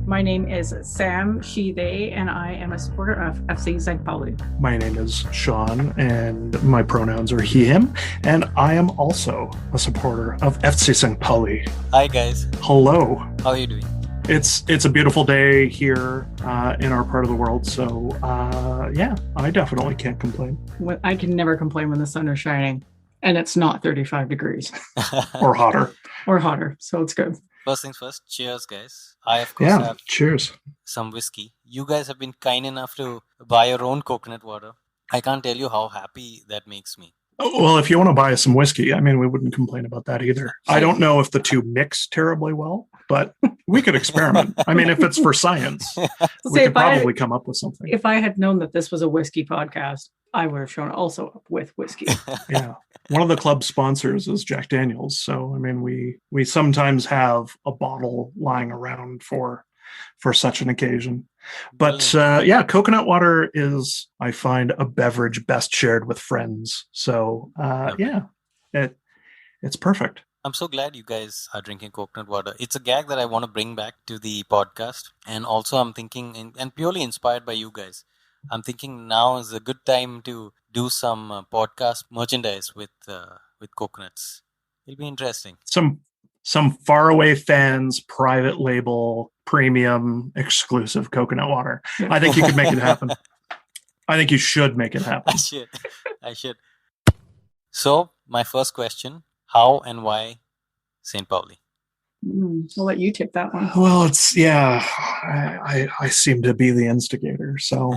My name is Sam, she, they, and I am a supporter of FC St Pauli. My name is Shaun, and my pronouns are he, him, and I am also a supporter of FC St Pauli. Hi, guys. Hello. How are you doing? It's a beautiful day here in our part of the world, so yeah, I definitely can't complain. I can never complain when the sun is shining, and it's not 35 degrees. Or hotter. Or hotter, so it's good. First things first, cheers, guys. I, of course, have cheers. Some whiskey. You guys have been kind enough to buy your own coconut water. I can't tell you how happy that makes me. Well, if you want to buy us some whiskey, I mean, we wouldn't complain about that either. I don't know if the two mix terribly well, but we could experiment. I mean, if it's for science, we could probably come up with something. If I had known that this was a whiskey podcast, I would have shown also up with whiskey. Yeah. One of the club sponsors is Jack Daniels. So, I mean, we sometimes have a bottle lying around for such an occasion. But yeah, coconut water is, I find, a beverage best shared with friends. So yeah, it's perfect. I'm so glad you guys are drinking coconut water. It's a gag that I want to bring back to the podcast. And also I'm thinking, and purely inspired by you guys, I'm thinking now is a good time to do some podcast merchandise with coconuts. It'll be interesting. Some faraway fans, private label, premium, exclusive coconut water. I think you could make it happen. I think you should make it happen. I should. So, my first question, how and why St. Pauli? I'll let you take that one. Well, I seem to be the instigator. So,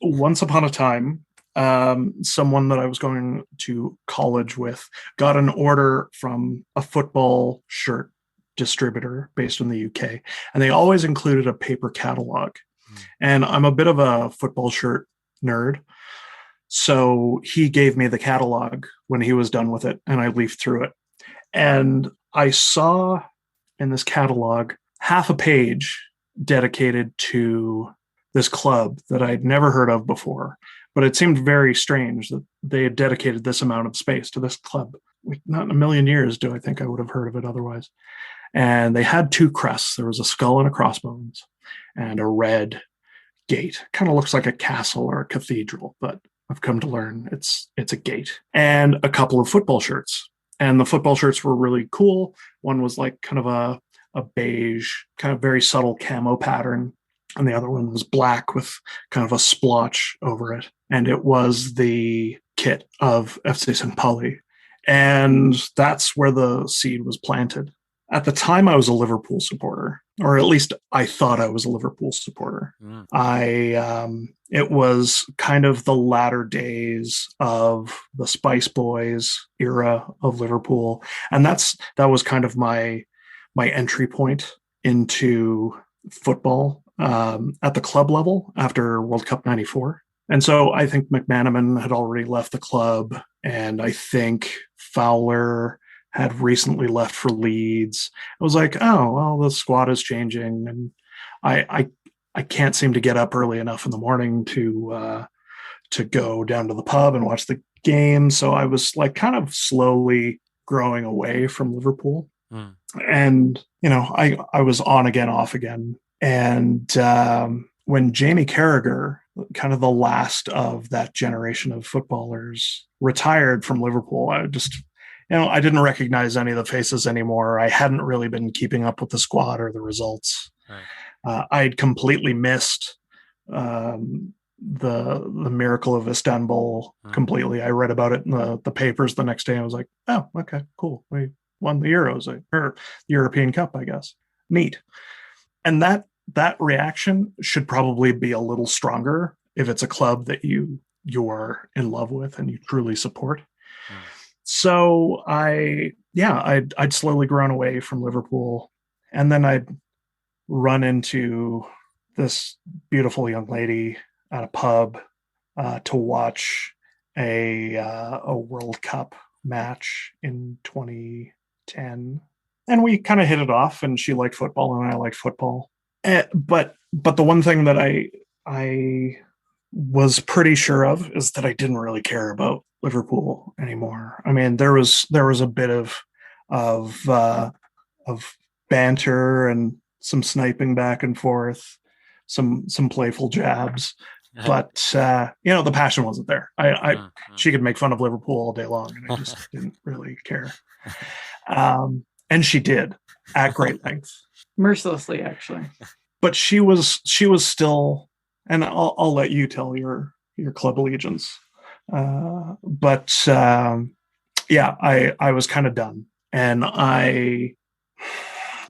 once upon a time, someone that I was going to college with got an order from a football shirt distributor based in the UK, and they always included a paper catalog. And I'm a bit of a football shirt nerd, so he gave me the catalog when he was done with it, and I leafed through it. And I saw in this catalog half a page dedicated to this club that I'd never heard of before. But it seemed very strange that they had dedicated this amount of space to this club. Not in a million years do I think I would have heard of it otherwise. And they had two crests. There was a skull and a crossbones and a red gate. Kind of looks like a castle or a cathedral, but I've come to learn it's a gate. And a couple of football shirts. And the football shirts were really cool. One was like kind of a beige, kind of very subtle camo pattern. And the other one was black with kind of a splotch over it. And it was the kit of FC St Pauli. And that's where the seed was planted. At the time, I was a Liverpool supporter, or at least I thought I was a Liverpool supporter. It was kind of the latter days of the Spice Boys era of Liverpool. And that was kind of my entry point into football at the club level after World Cup 94. And so I think McManaman had already left the club, and I think Fowler had recently left for Leeds. I was like, oh, well, the squad is changing, and I can't seem to get up early enough in the morning to go down to the pub and watch the game. So I was like kind of slowly growing away from Liverpool. And, you know, I was on again, off again. And when Jamie Carragher, kind of the last of that generation of footballers, retired from Liverpool, I didn't recognize any of the faces anymore. I hadn't really been keeping up with the squad or the results. Right. I'd completely missed the miracle of Istanbul completely. I read about it in the papers the next day. I was like, oh, okay, cool. We won the Euros, or European Cup, I guess. Neat. And that reaction should probably be a little stronger if it's a club that you're in love with and you truly support. So I'd slowly grown away from Liverpool, and then I'd run into this beautiful young lady at a pub to watch a World Cup match in 2010, and we kind of hit it off. And she liked football, and I liked football. But the one thing that I was pretty sure of is that I didn't really care about Liverpool anymore. I mean, there was a bit of banter and some sniping back and forth, some playful jabs. But the passion wasn't there. She could make fun of Liverpool all day long, and I just didn't really care. And she did at great length, mercilessly, actually. But she was still, and I'll let you tell your club allegiance. I was kind of done, and I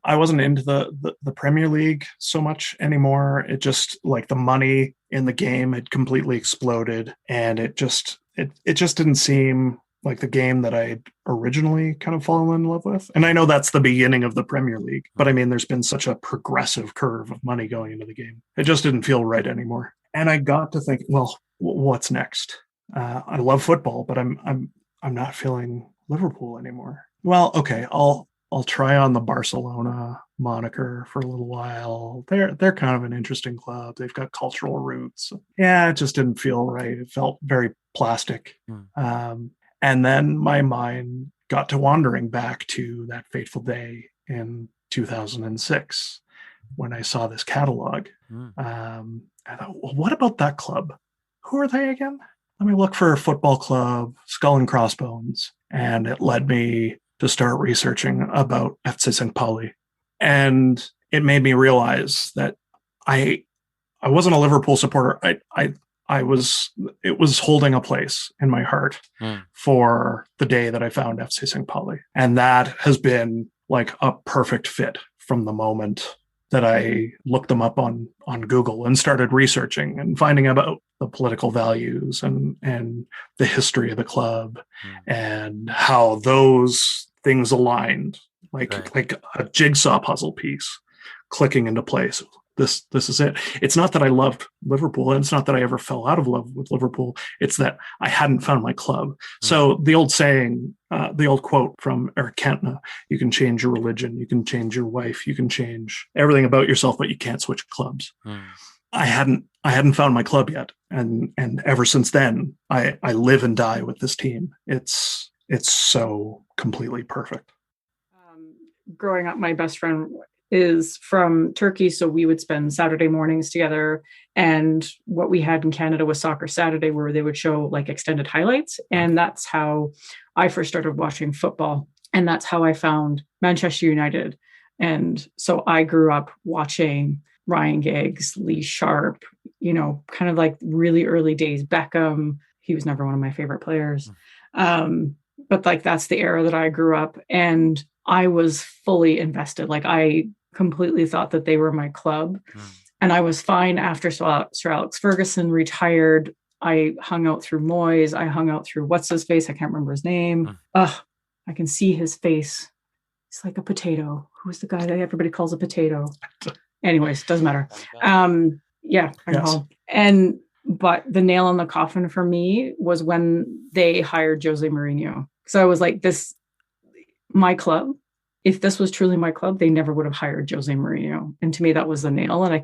wasn't into the Premier League so much anymore. It just, like, the money in the game had completely exploded, and it just didn't seem like the game that I originally kind of fallen in love with. And I know that's the beginning of the Premier League, but I mean, there's been such a progressive curve of money going into the game. It just didn't feel right anymore. And I got to think, well, what's next? I love football, but I'm not feeling Liverpool anymore. Well, okay, I'll try on the Barcelona moniker for a little while. They're kind of an interesting club. They've got cultural roots. Yeah, it just didn't feel right. It felt very plastic. And then my mind got to wandering back to that fateful day in 2006 when I saw this catalog. I thought, well, what about that club? Who are they again? Let me look for a football club, Skull and Crossbones. And it led me to start researching about FC St Pauli. And it made me realize that I wasn't a Liverpool supporter. It was holding a place in my heart for the day that I found FC St Pauli. And that has been like a perfect fit from the moment that I looked them up on Google and started researching and finding about the political values and the history of the club and how those things aligned, like a jigsaw puzzle piece clicking into place. This is it. It's not that I loved Liverpool, and it's not that I ever fell out of love with Liverpool. It's that I hadn't found my club. So the old saying, the old quote from Eric Cantona, you can change your religion, you can change your wife, you can change everything about yourself, but you can't switch clubs. I hadn't found my club yet. And ever since then, I live and die with this team. It's so completely perfect. Growing up, my best friend is from Turkey, so we would spend Saturday mornings together, and what we had in Canada was Soccer Saturday, where they would show like extended highlights, and that's how I first started watching football, and that's how I found Manchester United. And so I grew up watching Ryan Giggs, Lee Sharp, kind of like really early days Beckham. He was never one of my favorite players, but like that's the era that I grew up, and I was fully invested. Like I completely thought that they were my club. And I was fine after Sir Alex Ferguson retired. I hung out through Moyes. I hung out through what's his face? I can't remember his name. I can see his face. It's like a potato. Who's the guy that everybody calls a potato? Anyways, doesn't matter. But the nail in the coffin for me was when they hired Jose Mourinho. So I was like, my club, if this was truly my club, they never would have hired Jose Mourinho. And to me, that was the nail. And I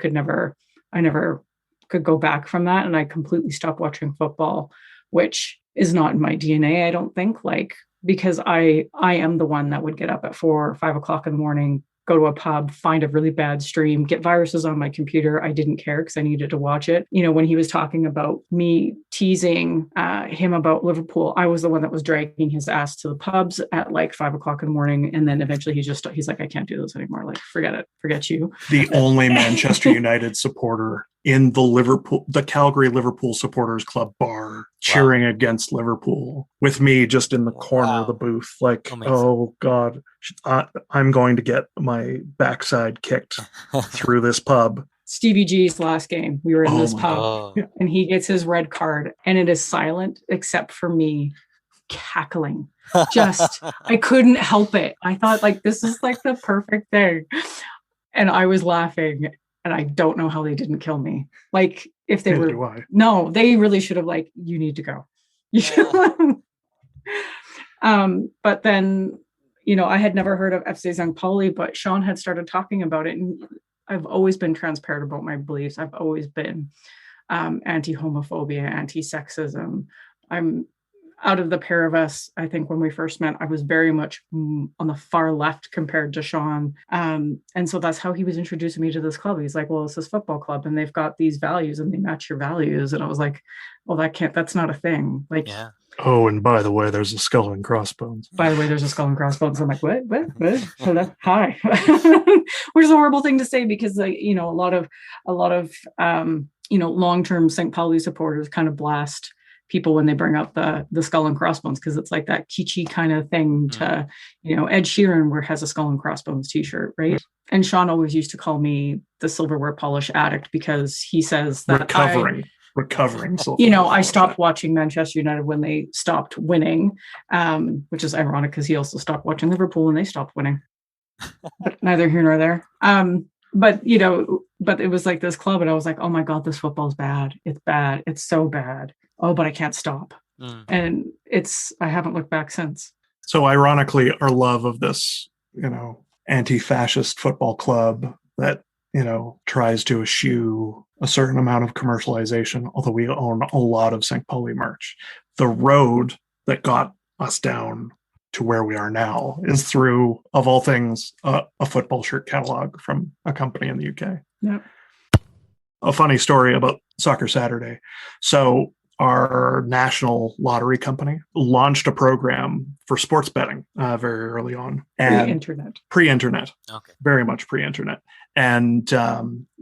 never could go back from that. And I completely stopped watching football, which is not in my DNA, I don't think, because I am the one that would get up at 4 or 5 o'clock in the morning, go to a pub, find a really bad stream, get viruses on my computer. I didn't care because I needed to watch it. When he was talking about me teasing him about Liverpool, I was the one that was dragging his ass to the pubs at like 5 o'clock in the morning. And then eventually he's like, I can't do this anymore. Like, forget it. Forget you. The only Manchester United supporter in the Calgary Liverpool Supporters Club bar cheering against Liverpool with me just in the corner of the booth. Like, amazing. Oh God, I'm going to get my backside kicked through this pub. Stevie G's last game, we were in this pub and he gets his red card and it is silent except for me cackling. I couldn't help it. I thought like, this is like the perfect thing. And I was laughing. And I don't know how they didn't kill me. Like if they no, they really should have like, you need to go. But then, I had never heard of FC St Pauli, but Shaun had started talking about it. And I've always been transparent about my beliefs. I've always been anti-homophobia, anti-sexism. out of the pair of us, I think when we first met, I was very much on the far left compared to Shaun. And so that's how he was introducing me to this club. He's like, well, it's this football club and they've got these values and they match your values. And I was like, well, that's not a thing. Like, Yeah. Oh, and by the way, there's a skull and crossbones. by the way, there's a skull and crossbones. I'm like, what? Hello? Hi. Which is a horrible thing to say because, like, you know, a lot of long-term St. Pauli supporters kind of blast people when they bring up the skull and crossbones because it's like that kitschy kind of thing to, you know, Ed Sheeran has a skull and crossbones t-shirt, right? And Shaun always used to call me the silverware polish addict because he says that recovering. You know, I stopped watching Manchester United when they stopped winning, which is ironic because he also stopped watching Liverpool when they stopped winning. But neither here nor there. But you know, but it was like this club, and I was like, oh my God, this football's bad. It's bad. It's so bad. Oh, but I can't stop. And I haven't looked back since. So ironically, our love of this, you know, anti-fascist football club that, you know, tries to eschew a certain amount of commercialization, although we own a lot of St. Pauli merch. The road that got us down to where we are now is through, of all things, a football shirt catalog from a company in the UK. Yep. A funny story about Soccer Saturday. So our national lottery company launched a program for sports betting very early on. Pre-internet. Okay. Very much pre-internet. And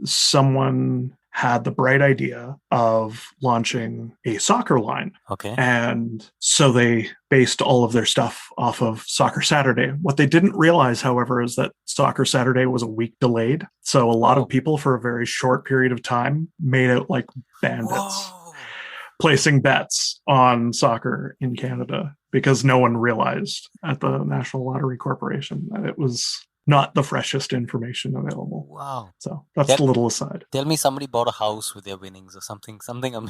someone had the bright idea of launching a soccer line. Okay. And so they based all of their stuff off of Soccer Saturday. What they didn't realize, however, is that Soccer Saturday was a week delayed. So a lot of people for a very short period of time made out like bandits. Placing bets on soccer in Canada because no one realized at the National Lottery Corporation that it was not the freshest information available. Wow. So that's a little aside. Tell me somebody bought a house with their winnings or something amazing.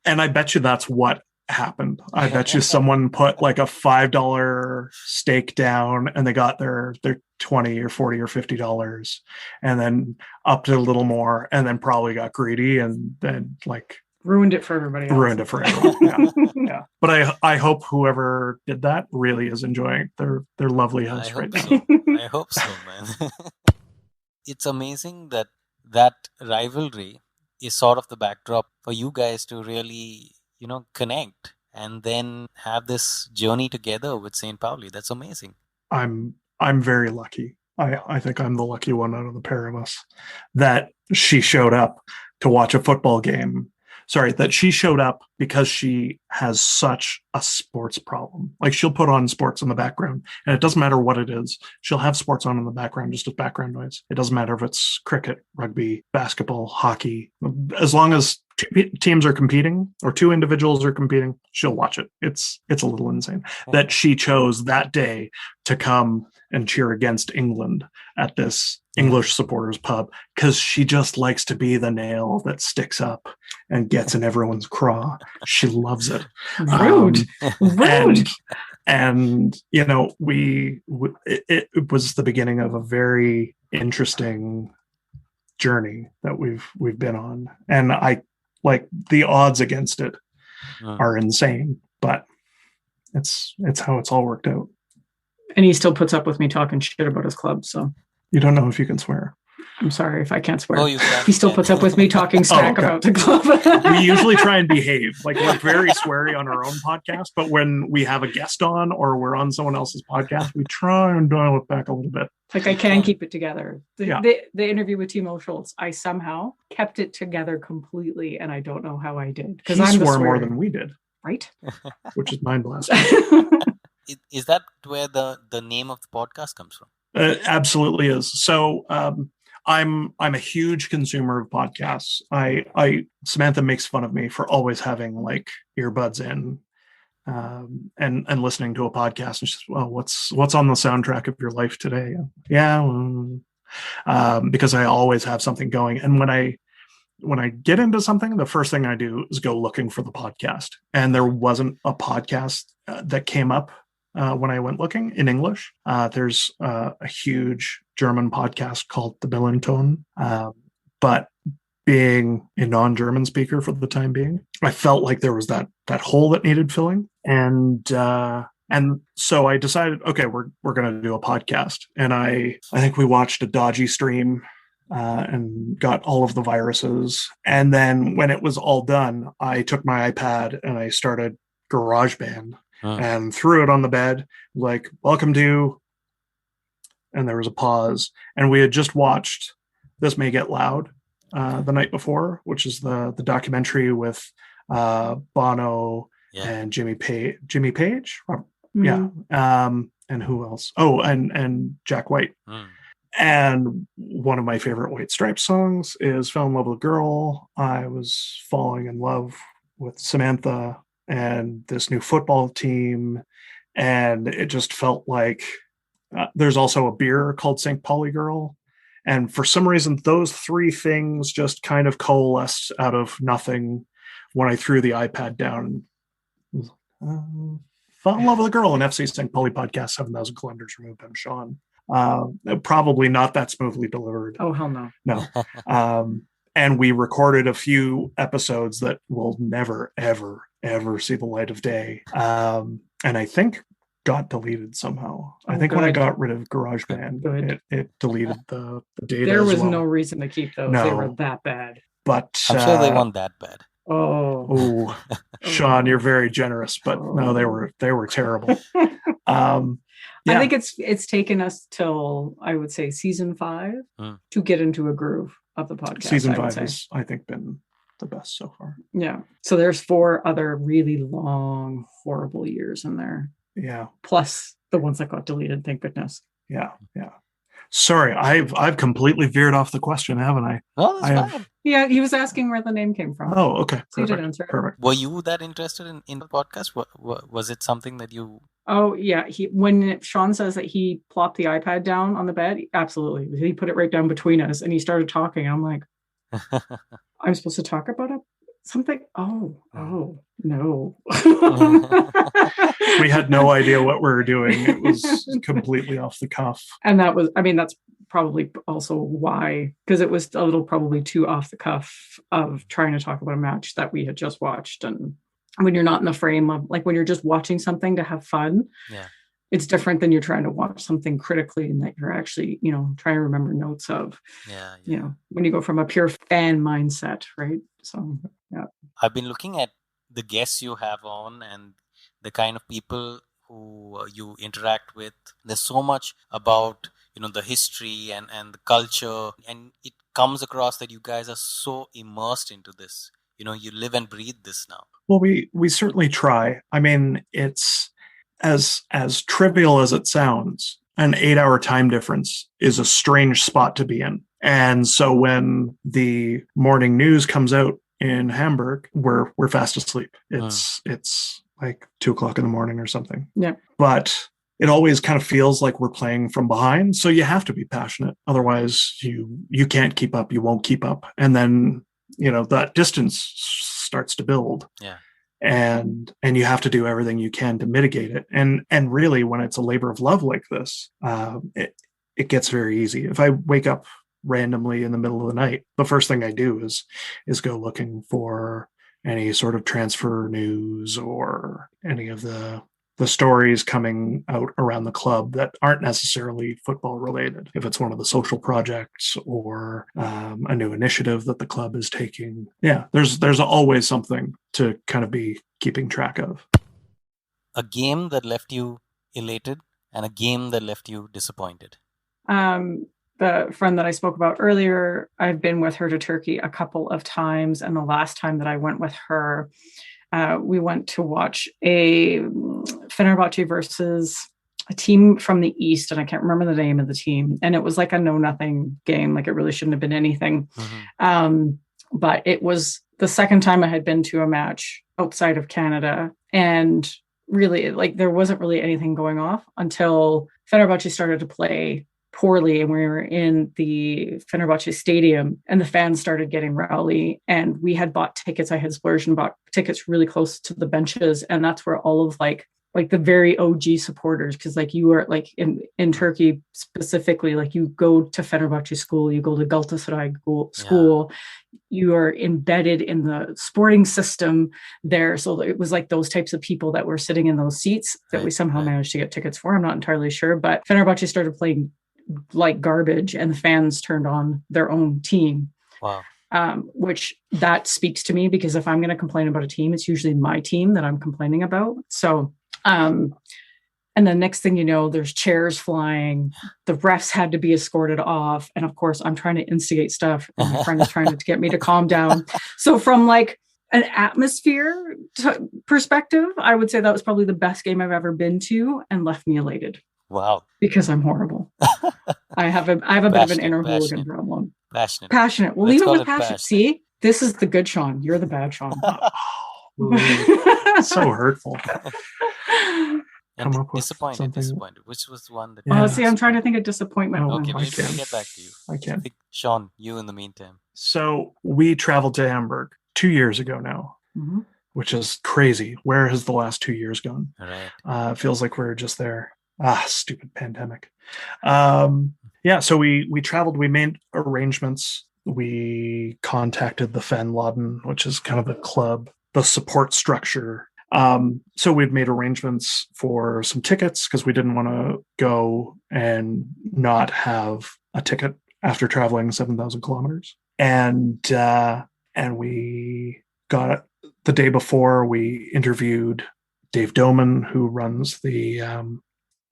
And I bet you that's what happened. I bet you someone put like a $5 stake down and they got their $20 or $40 or $50 and then upped it a little more and then probably got greedy and then like ruined it for everybody else. Ruined it for everyone. Yeah. But I hope whoever did that really is enjoying their lovely house right now. I hope so, man. It's amazing that rivalry is sort of the backdrop for you guys to really, you know, connect and then have this journey together with St. Pauli. That's amazing. I'm very lucky. I think I'm the lucky one out of the pair of us that she showed up to watch a football game. Sorry, that she showed up because she has such a sports problem. Like she'll put on sports in the background and it doesn't matter what it is. She'll have sports on in the background just as background noise. It doesn't matter if it's cricket, rugby, basketball, hockey. As long as two teams are competing or two individuals are competing, she'll watch it. It's a little insane that she chose that day to come and cheer against England at this English supporters pub because she just likes to be the nail that sticks up and gets in everyone's craw. She loves it. Rude. And you know, it was the beginning of a very interesting journey that we've been on, and I like the odds against it are insane, but it's how it's all worked out. And he still puts up with me talking shit about his club, so. You don't know if you can swear. I'm sorry if I can't swear. Oh, you can. He still puts up with me talking smack about the club. We usually try and behave. Like we're very sweary on our own podcast, but when we have a guest on or we're on someone else's podcast, we try and dial it back a little bit. Like I can keep it together. The interview with Timo Schultz, I somehow kept it together completely, and I don't know how I did. Because I swore more than we did. Right? Which is mind blasting. Is that where the name of the podcast comes from? Absolutely is. So I'm a huge consumer of podcasts. Samantha makes fun of me for always having like earbuds in and listening to a podcast. And she's, well, what's on the soundtrack of your life today? Yeah, because I always have something going. And when I get into something, the first thing I do is go looking for the podcast. And there wasn't a podcast that came up when I went looking in English. There's a huge German podcast called The Billington. But being a non-German speaker for the time being. I felt like there was that hole that needed filling. And so I decided, okay, we're going to do a podcast. And I think we watched a dodgy stream and got all of the viruses. And then when it was all done, I took my iPad and I started GarageBand and threw it on the bed, like, welcome to, and there was a pause. And we had just watched This May Get Loud the night before, which is the documentary with Bono and Jimmy Page. Yeah. And who else? Oh, and Jack White. And one of my favorite White Stripes songs is Fell in Love with a Girl. I was falling in love with Samantha and this new football team. And it just felt like there's also a beer called St. Pauli Girl. And for some reason, those three things just kind of coalesced out of nothing when I threw the iPad down. Fell in love with a girl, and FC St Pauli Podcast, 7,000 kilometers removed. I'm Shaun. Probably not that smoothly delivered. Oh, hell no. No. And we recorded a few episodes that will never, ever, ever see the light of day. And I think got deleted somehow. I think when I got rid of GarageBand, it deleted the data. There was no reason to keep those. No. They were that bad. But I'm sure they weren't that bad. Oh, Shaun, you're very generous, but no, they were terrible. I think it's taken us till, I would say, season 5 to get into a groove of the podcast. Season 5 has, I think, been the best so far. Yeah. So there's 4 other really long, horrible years in there. Yeah. Plus the ones that got deleted, thank goodness. Yeah. Yeah. Sorry, I've completely veered off the question, haven't I? Oh, that's fine. Yeah, he was asking where the name came from. Oh, okay. So you did answer it. Perfect. Were you that interested in the podcast? Was it something that you... Oh, yeah. When Shaun says that he plopped the iPad down on the bed, absolutely. He put it right down between us and he started talking. I'm like, I'm supposed to talk about something? Oh, no. We had no idea what we were doing. It was completely off the cuff. And that's probably also why, because it was a little probably too off the cuff of trying to talk about a match that we had just watched. And when you're not in the frame of, like, when you're just watching something to have fun, it's different than you're trying to watch something critically and that you're actually, trying to remember notes of. When you go from a pure fan mindset, right? So, yeah. I've been looking at the guests you have on and the kind of people who you interact with. There's so much about, the history and the culture, and it comes across that you guys are so immersed into this. You live and breathe this now. Well, we certainly try. I mean, it's as trivial as it sounds, an 8-hour time difference is a strange spot to be in. And so when the morning news comes out in Hamburg, we're fast asleep. It's like 2:00 in the morning or something. Yeah. But it always kind of feels like we're playing from behind. So you have to be passionate. Otherwise you can't keep up. You won't keep up. And then, that distance starts to build. Yeah. And you have to do everything you can to mitigate it. And really, when it's a labor of love like this, it gets very easy. If I wake up randomly in the middle of the night, the first thing I do is go looking for any sort of transfer news or any of the stories coming out around the club that aren't necessarily football related. If it's one of the social projects or a new initiative that the club is taking, there's always something to kind of be keeping track of. A game that left you elated and a game that left you disappointed. The friend that I spoke about earlier, I've been with her to Turkey a couple of times, and the last time that I went with her, we went to watch a Fenerbahce versus a team from the East, and I can't remember the name of the team. And it was like a know-nothing game. Like, it really shouldn't have been anything. Mm-hmm. But it was the second time I had been to a match outside of Canada. And really, like, there wasn't really anything going off until Fenerbahce started to play poorly, and we were in the Fenerbahce stadium and the fans started getting rowdy, and we had bought tickets. I had splurged and bought tickets really close to the benches, and that's where all of, like, like the very OG supporters, because like you are like in Turkey specifically, like you go to Fenerbahce school, you go to Galatasaray school, you are embedded in the sporting system there. So it was like those types of people that were sitting in those seats that we somehow managed to get tickets for. I'm not entirely sure, but Fenerbahce started playing like garbage and the fans turned on their own team. Wow. Which that speaks to me, because if I'm going to complain about a team, it's usually my team that I'm complaining about. So, and then next thing you know, there's chairs flying. The refs had to be escorted off. And of course, I'm trying to instigate stuff. And my friend is trying to get me to calm down. So from like an atmosphere perspective, I would say that was probably the best game I've ever been to and left me elated. Wow. Because I'm horrible. I have a bit of an inner hooligan problem. Passionate. We'll leave it with passion. See, this is the good Shaun. You're the bad Shaun. So hurtful. Come up with disappointed. Which was the one that... Oh, see, I'm trying to think of disappointment. Okay, we'll get back to you. I can't. Shaun, you in the meantime. So we traveled to Hamburg 2 years ago now, which is crazy. Where has the last 2 years gone? Right. It feels like we're just there. Stupid pandemic. So we traveled, we made arrangements. We contacted the Fan Laden, which is kind of the club, the support structure. So we'd made arrangements for some tickets because we didn't want to go and not have a ticket after traveling 7,000 kilometers. And we got it the day before. We interviewed Dave Doman, who runs the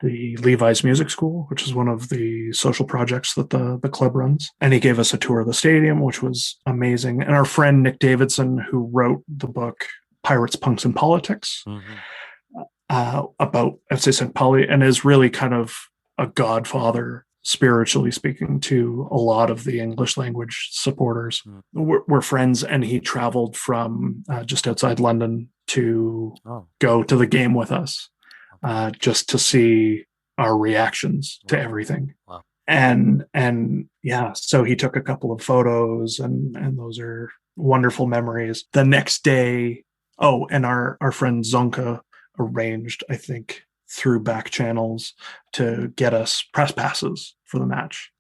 Levi's Music School, which is one of the social projects that the club runs. And he gave us a tour of the stadium, which was amazing. And our friend Nick Davidson, who wrote the book Pirates, Punks, and Politics about FC St Pauli, and is really kind of a godfather, spiritually speaking, to a lot of the English language supporters. We're friends, and he traveled from just outside London to go to the game with us. Just to see our reactions to everything. Wow. And so he took a couple of photos and those are wonderful memories. The next day, and our friend Zonka arranged, I think, through back channels to get us press passes for the match.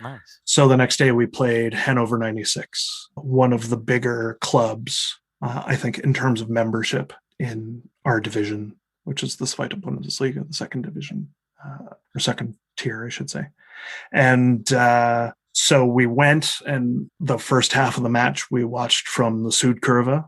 Nice. So the next day we played Hannover 96, one of the bigger clubs, I think, in terms of membership in our division, which is the Zweite Bundesliga, the second division, or second tier, I should say. And so we went, and the first half of the match we watched from the Südkurve,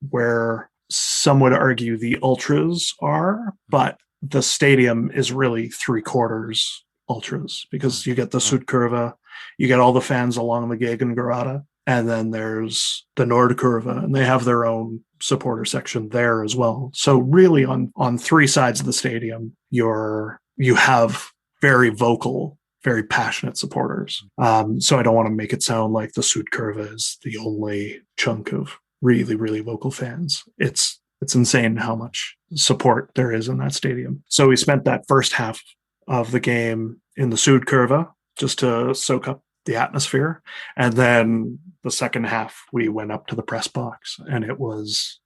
where some would argue the ultras are, but the stadium is really 3/4 ultras, because you get the Südkurve, you get all the fans along the Gegengerade, and then there's the Nordkurve, and they have their own supporter section there as well. So really on three sides of the stadium, you have very vocal, very passionate supporters. So I don't want to make it sound like the Südkurve is the only chunk of really, really vocal fans. It's insane how much support there is in that stadium. So we spent that first half of the game in the Südkurve just to soak up the atmosphere. And then the second half, we went up to the press box, and it was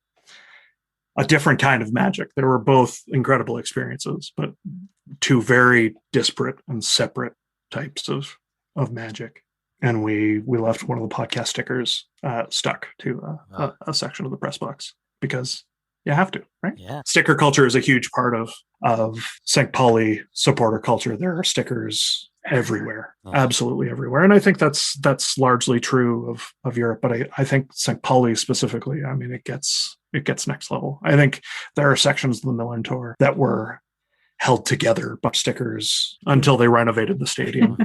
a different kind of magic. There were both incredible experiences, but two very disparate and separate types of magic. And we left one of the podcast stickers stuck to a section of the press box, because you have to, right? Yeah. Sticker culture is a huge part of St. Pauli supporter culture. There are stickers everywhere, absolutely everywhere. And I think that's largely true of Europe, but I think St. Pauli specifically, I mean, it gets next level. I think there are sections of the Milan Tour that were held together by stickers until they renovated the stadium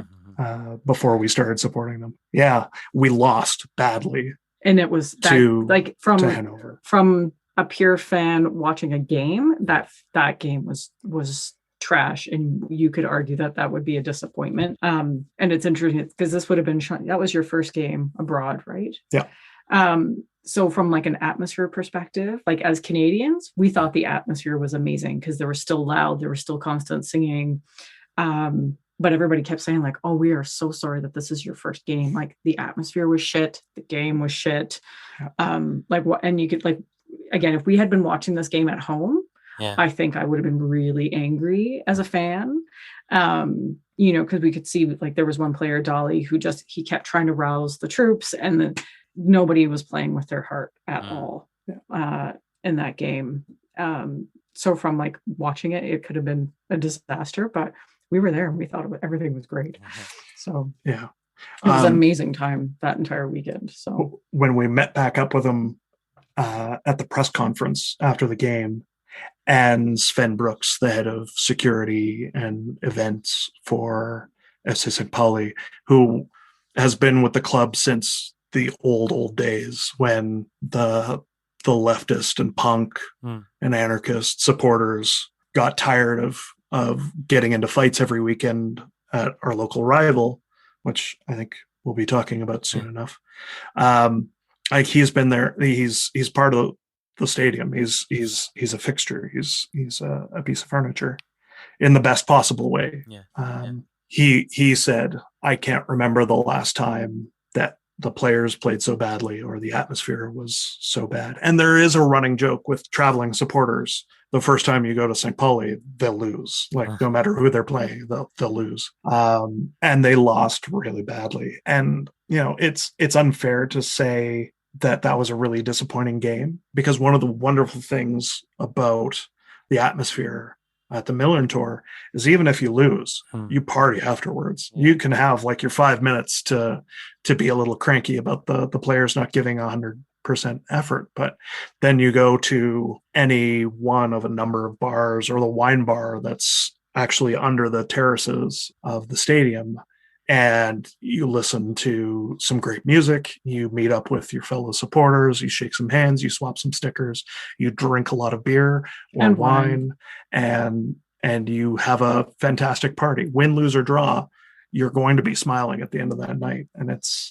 before we started supporting them. Yeah, we lost badly. And it was that, to Hanover. From a pure fan watching a game, that game was trash, and you could argue that would be a disappointment. And it's interesting because this would have been that was your first game abroad, right? Yeah. So from like an atmosphere perspective, like as Canadians, we thought the atmosphere was amazing because they were still loud, there was still constant singing. But everybody kept saying like, oh, we are so sorry that this is your first game. Like the atmosphere was shit, the game was shit. Yeah. Like what? And you could like, again, if we had been watching this game at home, I think I would have been really angry as a fan. Because we could see like there was one player, Dolly, who he kept trying to rouse the troops, and then nobody was playing with their heart at all in that game. So from like watching it, it could have been a disaster, but we were there and we thought everything was great. So yeah, it was an amazing time that entire weekend. So when we met back up with him at the press conference after the game, and Sven Brooks, the head of security and events for FC St Pauli, who has been with the club since the old days when the leftist and punk and anarchist supporters got tired of getting into fights every weekend at our local rival, which I think we'll be talking about soon enough. Like he's been there. He's part of the stadium. He's a fixture. He's a piece of furniture in the best possible way. He said, I can't remember the last time that the players played so badly or the atmosphere was so bad. And there is a running joke with traveling supporters. The first time you go to St. Pauli, they'll lose. Like no matter who they're playing, they'll lose. And they lost really badly. And it's unfair to say that was a really disappointing game, because one of the wonderful things about the atmosphere at the Millern Tour is even if you lose, you party afterwards. You can have like your 5 minutes to be a little cranky about the players not giving 100% effort, but then you go to any one of a number of bars or the wine bar that's actually under the terraces of the stadium, and you listen to some great music, you meet up with your fellow supporters, you shake some hands, you swap some stickers, you drink a lot of beer or wine, and you have a fantastic party. Win, lose, or draw, you're going to be smiling at the end of that night.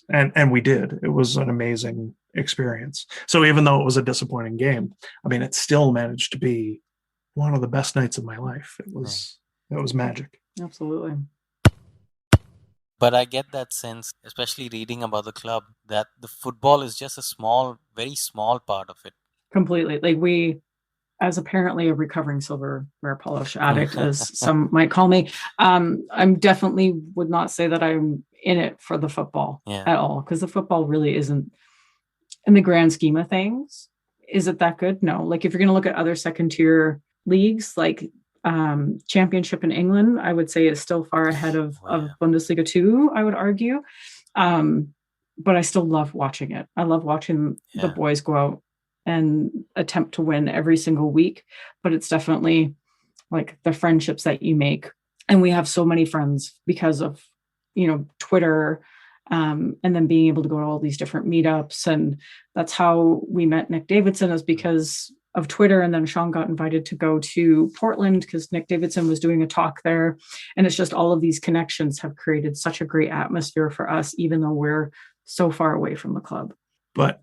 And we did. It was an amazing experience. So even though it was a disappointing game, I mean, it still managed to be one of the best nights of my life. It was magic. Absolutely. But I get that sense, especially reading about the club, that the football is just a very small part of it. Completely. Like we, as apparently a recovering silverware polish addict, as some might call me, I'm definitely would not say that I'm in it for the football at all, because the football really isn't, in the grand scheme of things, is it that good? No. Like if you're going to look at other second tier leagues, like Championship in England, I would say is still far ahead of Bundesliga 2, I would argue. But I still love watching it. I love watching the boys go out and attempt to win every single week. But it's definitely like the friendships that you make. And we have so many friends because of, Twitter, and then being able to go to all these different meetups. And that's how we met Nick Davidson, is because of Twitter. And then Shaun got invited to go to Portland because Nick Davidson was doing a talk there. And it's just all of these connections have created such a great atmosphere for us, even though we're so far away from the club. But,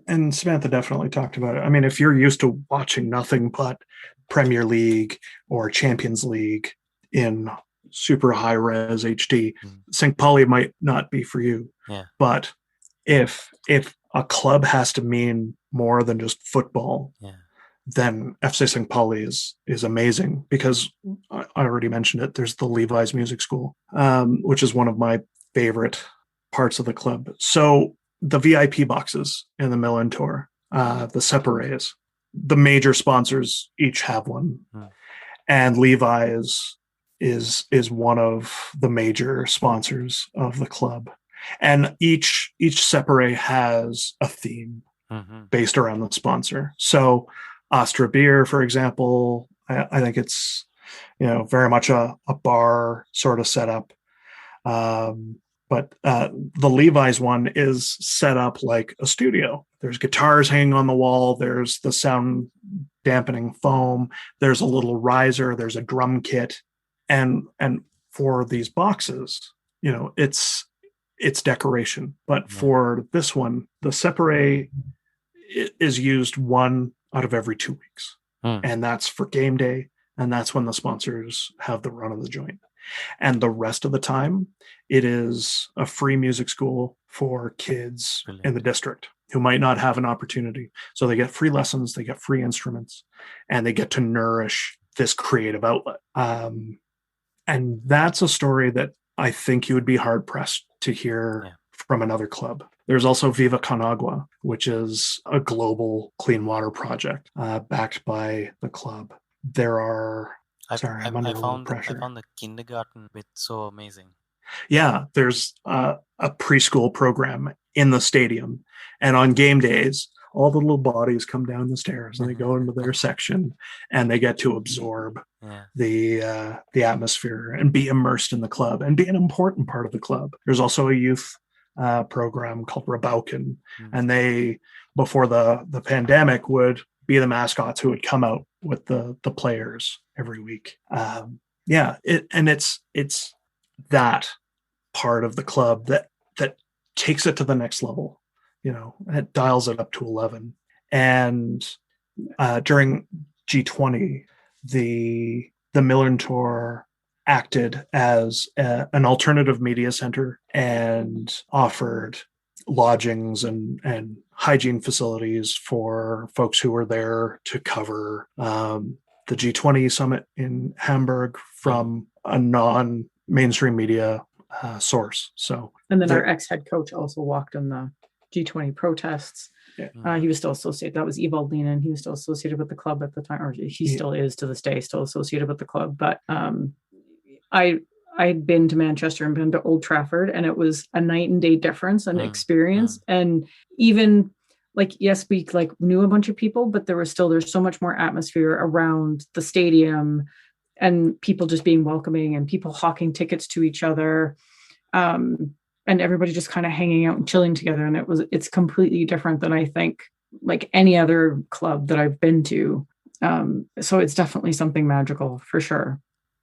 and Samantha definitely talked about it. I mean, if you're used to watching nothing but Premier League or Champions League in super high res HD, St. Pauli might not be for you. But if a club has to mean more than just football, then FC St Pauli is amazing, because I already mentioned it. There's the Levi's Music School, which is one of my favorite parts of the club. So the VIP boxes in the Millern Tour, the Separés, the major sponsors each have one, and Levi's is one of the major sponsors of the club, and each Separé has a theme based around the sponsor. So Astra Beer, for example, I think it's very much a bar sort of setup. But the Levi's one is set up like a studio. There's guitars hanging on the wall. There's the sound dampening foam. There's a little riser. There's a drum kit. And for these boxes, it's decoration. But for this one, the Separé is used one out of every 2 weeks. And that's for game day. And that's when the sponsors have the run of the joint. And the rest of the time, it is a free music school for kids in the district. who might not have an opportunity. So they get free lessons, they get free instruments, and they get to nourish this creative outlet. And that's a story that I think you would be hard pressed to hear from another club. There's also Viva Con Agua, which is a global clean water project backed by the club. There are... I'm under a little pressure. I found the kindergarten bit so amazing. Yeah, there's a preschool program in the stadium. And on game days, all the little bodies come down the stairs and they go into their section and they get to absorb the atmosphere and be immersed in the club and be an important part of the club. There's also a youth program called Rabauken, and they, before the pandemic, would be the mascots who would come out with the players every week. It's that part of the club that takes it to the next level. It dials it up to 11. And during G20, the Millerntor acted as an alternative media center and offered lodgings and hygiene facilities for folks who were there to cover the G20 summit in Hamburg from a non-mainstream media source. And then our ex-head coach also walked in the G20 protests. He was still associated. That was Evald Linen. He was still associated with the club at the time, or he still is to this day, still associated with the club. But I'd been to Manchester and been to Old Trafford, and it was a night and day difference and experience. And even yes, we knew a bunch of people, but there's so much more atmosphere around the stadium and people just being welcoming and people hawking tickets to each other. And everybody just kind of hanging out and chilling together. And it's completely different than I think any other club that I've been to. So it's definitely something magical for sure.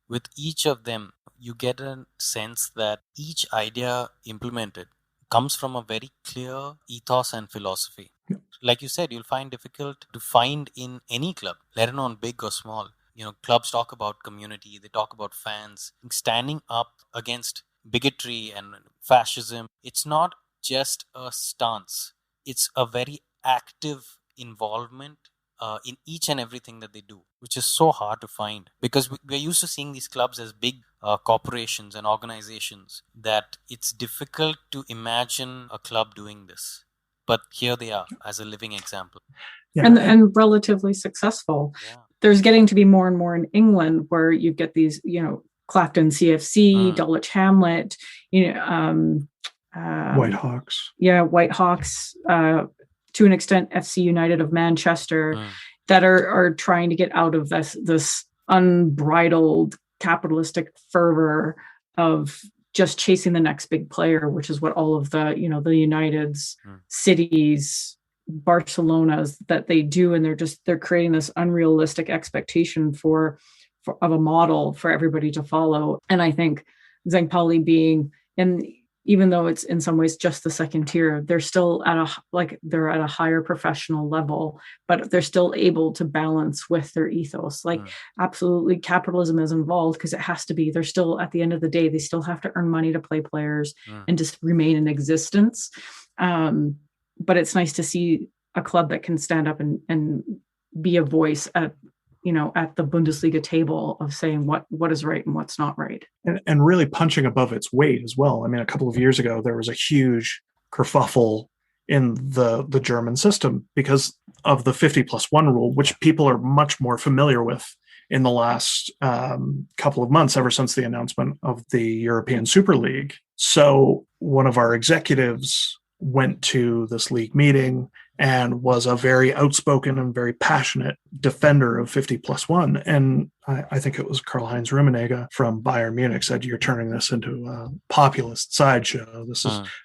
With each of them, you get a sense that each idea implemented comes from a very clear ethos and philosophy. Yeah. Like you said, you'll find difficult to find in any club, let alone big or small. Clubs talk about community, they talk about fans, standing up against bigotry and fascism. It's not just a stance. It's a very active involvement in each and everything that they do, which is so hard to find because we're used to seeing these clubs as big corporations and organizations that it's difficult to imagine a club doing this. But here they are as a living example. Yeah. And relatively successful. Yeah. There's getting to be more and more in England where you get these, Clapton CFC, Dulwich Hamlet, White Hawks. Yeah, White Hawks, to an extent, FC United of Manchester, that are trying to get out of this unbridled capitalistic fervor of just chasing the next big player, which is what all of the Uniteds, cities, Barcelona's that they do, and they're creating this unrealistic expectation of a model for everybody to follow. And I think St Pauli being, and even though it's in some ways just the second tier, they're still they're at a higher professional level, but they're still able to balance with their ethos. Absolutely, capitalism is involved because it has to be. They're still, at the end of the day, they still have to earn money to play players and just remain in existence. But it's nice to see a club that can stand up and be a voice at the Bundesliga table of saying what is right and what's not right. And really punching above its weight as well. I mean, a couple of years ago, there was a huge kerfuffle in the German system because of the 50+1 rule, which people are much more familiar with in the last couple of months, ever since the announcement of the European Super League. So one of our executives went to this league meeting and was a very outspoken and very passionate defender of 50+1. And I think it was Karl-Heinz Rummenigge from Bayern Munich said, "You're turning this into a populist sideshow.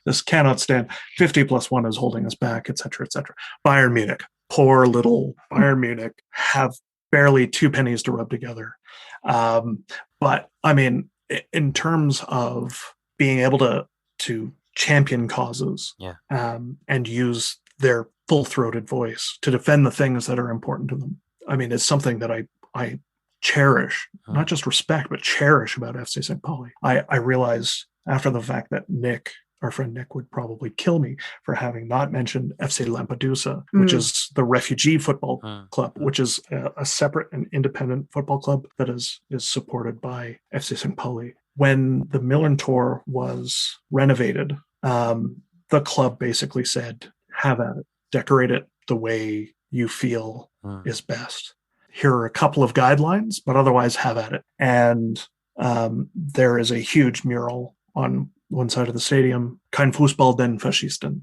This cannot stand. 50+1 is holding us back, etc., etc." Bayern Munich, poor little Bayern Munich, have barely two pennies to rub together. But I mean, in terms of being able to champion causes and use their full-throated voice to defend the things that are important to them. I mean, it's something that I cherish, not just respect, but cherish about FC St Pauli. I realized after the fact that Nick our friend Nick would probably kill me for having not mentioned FC Lampedusa, which is the refugee football club, which is a separate and independent football club that is supported by FC St Pauli. When the Millantor was renovated, the club basically said, have at it, decorate it the way you feel is best. Here are a couple of guidelines, but otherwise have at it. And there is a huge mural on one side of the stadium, kein Fußball den Faschisten.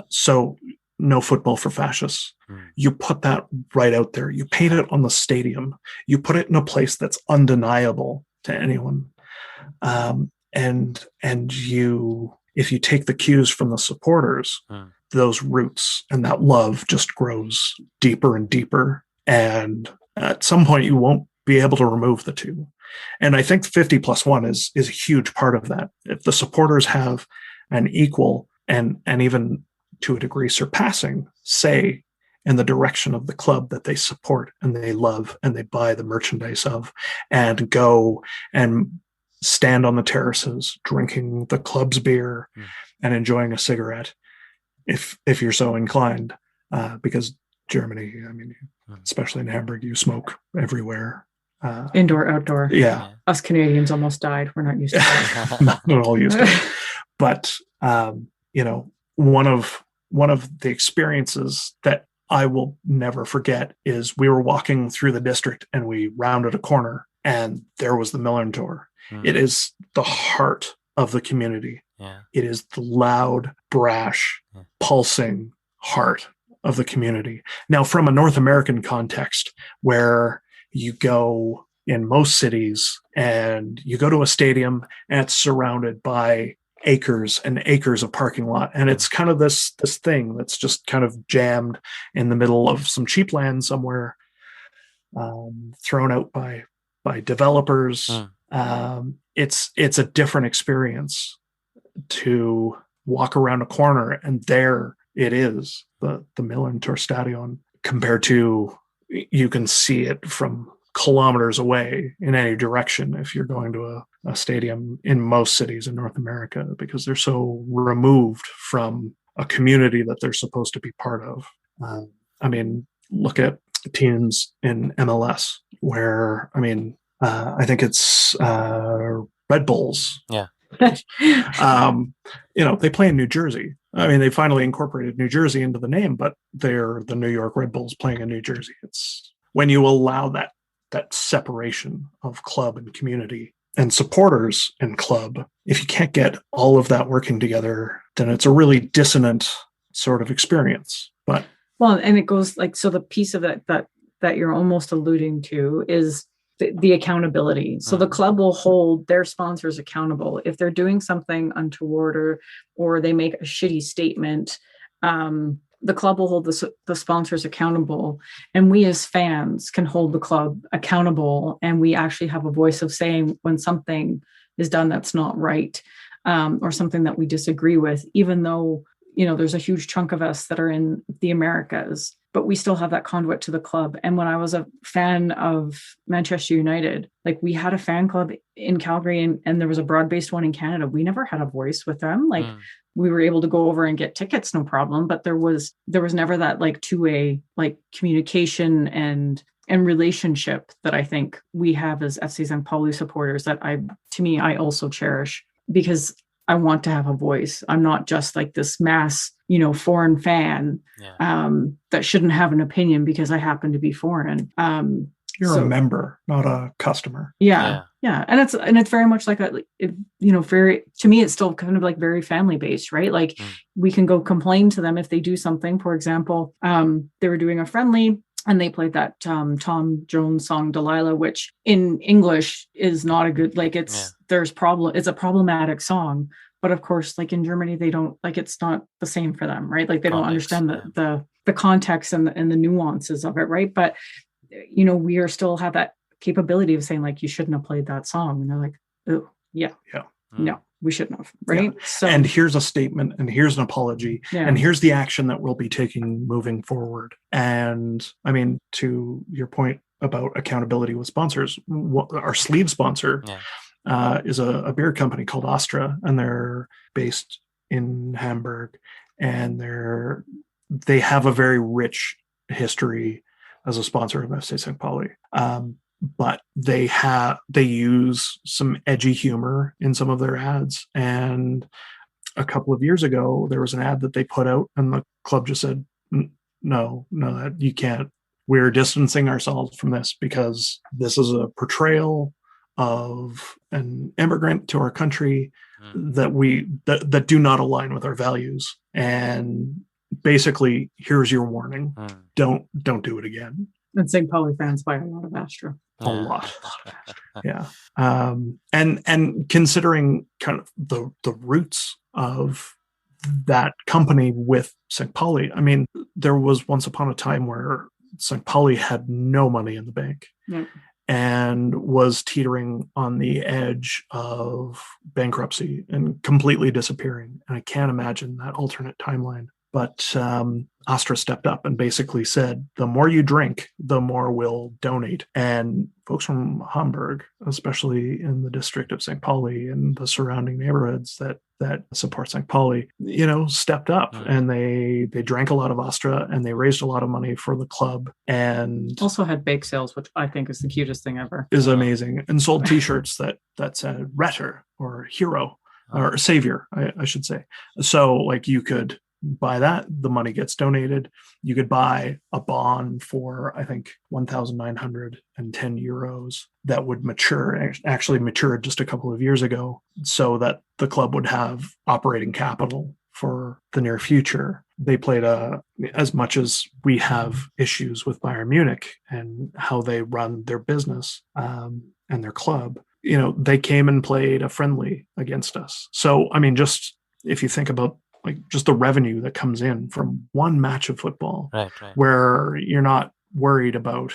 So no football for fascists. You put that right out there. You paint it on the stadium. You put it in a place that's undeniable to anyone. And you, if you take the cues from the supporters, those roots and that love just grows deeper and deeper. And at some point you won't be able to remove the two. And I think 50+1 is a huge part of that. If the supporters have an equal and even to a degree surpassing say in the direction of the club that they support and they love and they buy the merchandise of, and go and stand on the terraces drinking the club's beer and enjoying a cigarette, if you're so inclined, because Germany, I mean, especially in Hamburg, you smoke everywhere. Indoor, outdoor. Yeah. Us Canadians almost died. We're not used to it. Not all used to it. But, one of the experiences that I will never forget is we were walking through the district and we rounded a corner and there was the Millantor. It is the heart of the community. Yeah. It is the loud, brash, pulsing heart of the community. Now, from a North American context, where you go in most cities and you go to a stadium and it's surrounded by acres and acres of parking lot. And it's kind of this thing that's just kind of jammed in the middle of some cheap land somewhere, thrown out by developers. It's a different experience to walk around a corner and there it is, the Millantor Stadion, compared to you can see it from kilometers away in any direction if you're going to a stadium in most cities in North America, because they're so removed from a community that they're supposed to be part of. I mean, look at teams in MLS where, I think it's Red Bulls. Yeah. They play in New Jersey. I mean, they finally incorporated New Jersey into the name, but they're the New York Red Bulls playing in New Jersey. It's when you allow that separation of club and community and supporters and club, if you can't get all of that working together, then it's a really dissonant sort of experience. But and it goes so the piece of that you're almost alluding to is the accountability. So the club will hold their sponsors accountable if they're doing something untoward or they make a shitty statement. The club will hold the sponsors accountable, and we as fans can hold the club accountable. And we actually have a voice of saying when something is done that's not right, or something that we disagree with, even though, there's a huge chunk of us that are in the Americas, but we still have that conduit to the club. And when I was a fan of Manchester United, we had a fan club in Calgary and there was a broad-based one in Canada. We never had a voice with them. We were able to go over and get tickets, no problem. But there was never that two-way communication and relationship that I think we have as FC St Pauli supporters that I also cherish, because I want to have a voice. I'm not just this mass, foreign fan that shouldn't have an opinion because I happen to be foreign. You're a member, not a customer. Yeah. And it's very much very, to me, it's still kind of very family based, right? We can go complain to them if they do something. For example, they were doing a friendly and they played that Tom Jones song Delilah, which in English is not a good, it's a problematic song. But of course, in Germany, they don't, it's not the same for them, right? They don't understand the context and the nuances of it, right? But, we are still have that capability of saying you shouldn't have played that song. And they're like, oh, yeah. No, we shouldn't have, right? Yeah. So, and here's a statement, and here's an apology, and here's the action that we'll be taking moving forward. And to your point about accountability with sponsors, our sleeve sponsor is a beer company called Astra, and they're based in Hamburg, and they have a very rich history as a sponsor of FC St Pauli. But they use some edgy humor in some of their ads. And a couple of years ago, there was an ad that they put out, and the club just said, "No, you can't. We're distancing ourselves from this because this is a portrayal of an immigrant to our country that do not align with our values. And basically, here's your warning: don't do it again." And St. Pauli fans buy a lot of Astra. A lot. Yeah. And considering kind of the roots of that company with St. Pauli, I mean, there was once upon a time where St. Pauli had no money in the bank and was teetering on the edge of bankruptcy and completely disappearing. And I can't imagine that alternate timeline. But Astra stepped up and basically said, the more you drink, the more we'll donate. And folks from Hamburg, especially in the district of St. Pauli and the surrounding neighborhoods that support St. Pauli, stepped up and they drank a lot of Astra and they raised a lot of money for the club. And also had bake sales, which I think is the cutest thing ever. Is amazing. And sold t-shirts that said Retter or Hero or Savior, I should say. So like you could buy that, the money gets donated. You could buy a bond for, I think, 1,910 euros that would actually matured just a couple of years ago, so that the club would have operating capital for the near future. They played as much as we have issues with Bayern Munich and how they run their business and their club, they came and played a friendly against us. So, I mean, just if you think about like just the revenue that comes in from one match of football, right. where you're not worried about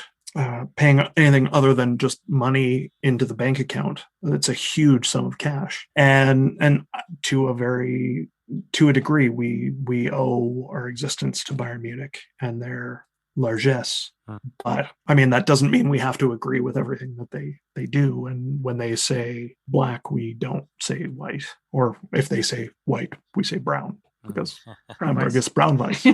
paying anything other than just money into the bank account. It's a huge sum of cash. And to a degree, we owe our existence to Bayern Munich and their largesse. But I mean, that doesn't mean we have to agree with everything that they do. And when they say black, we don't say white. Or if they say white, we say brown, because Hamburg is brown rice.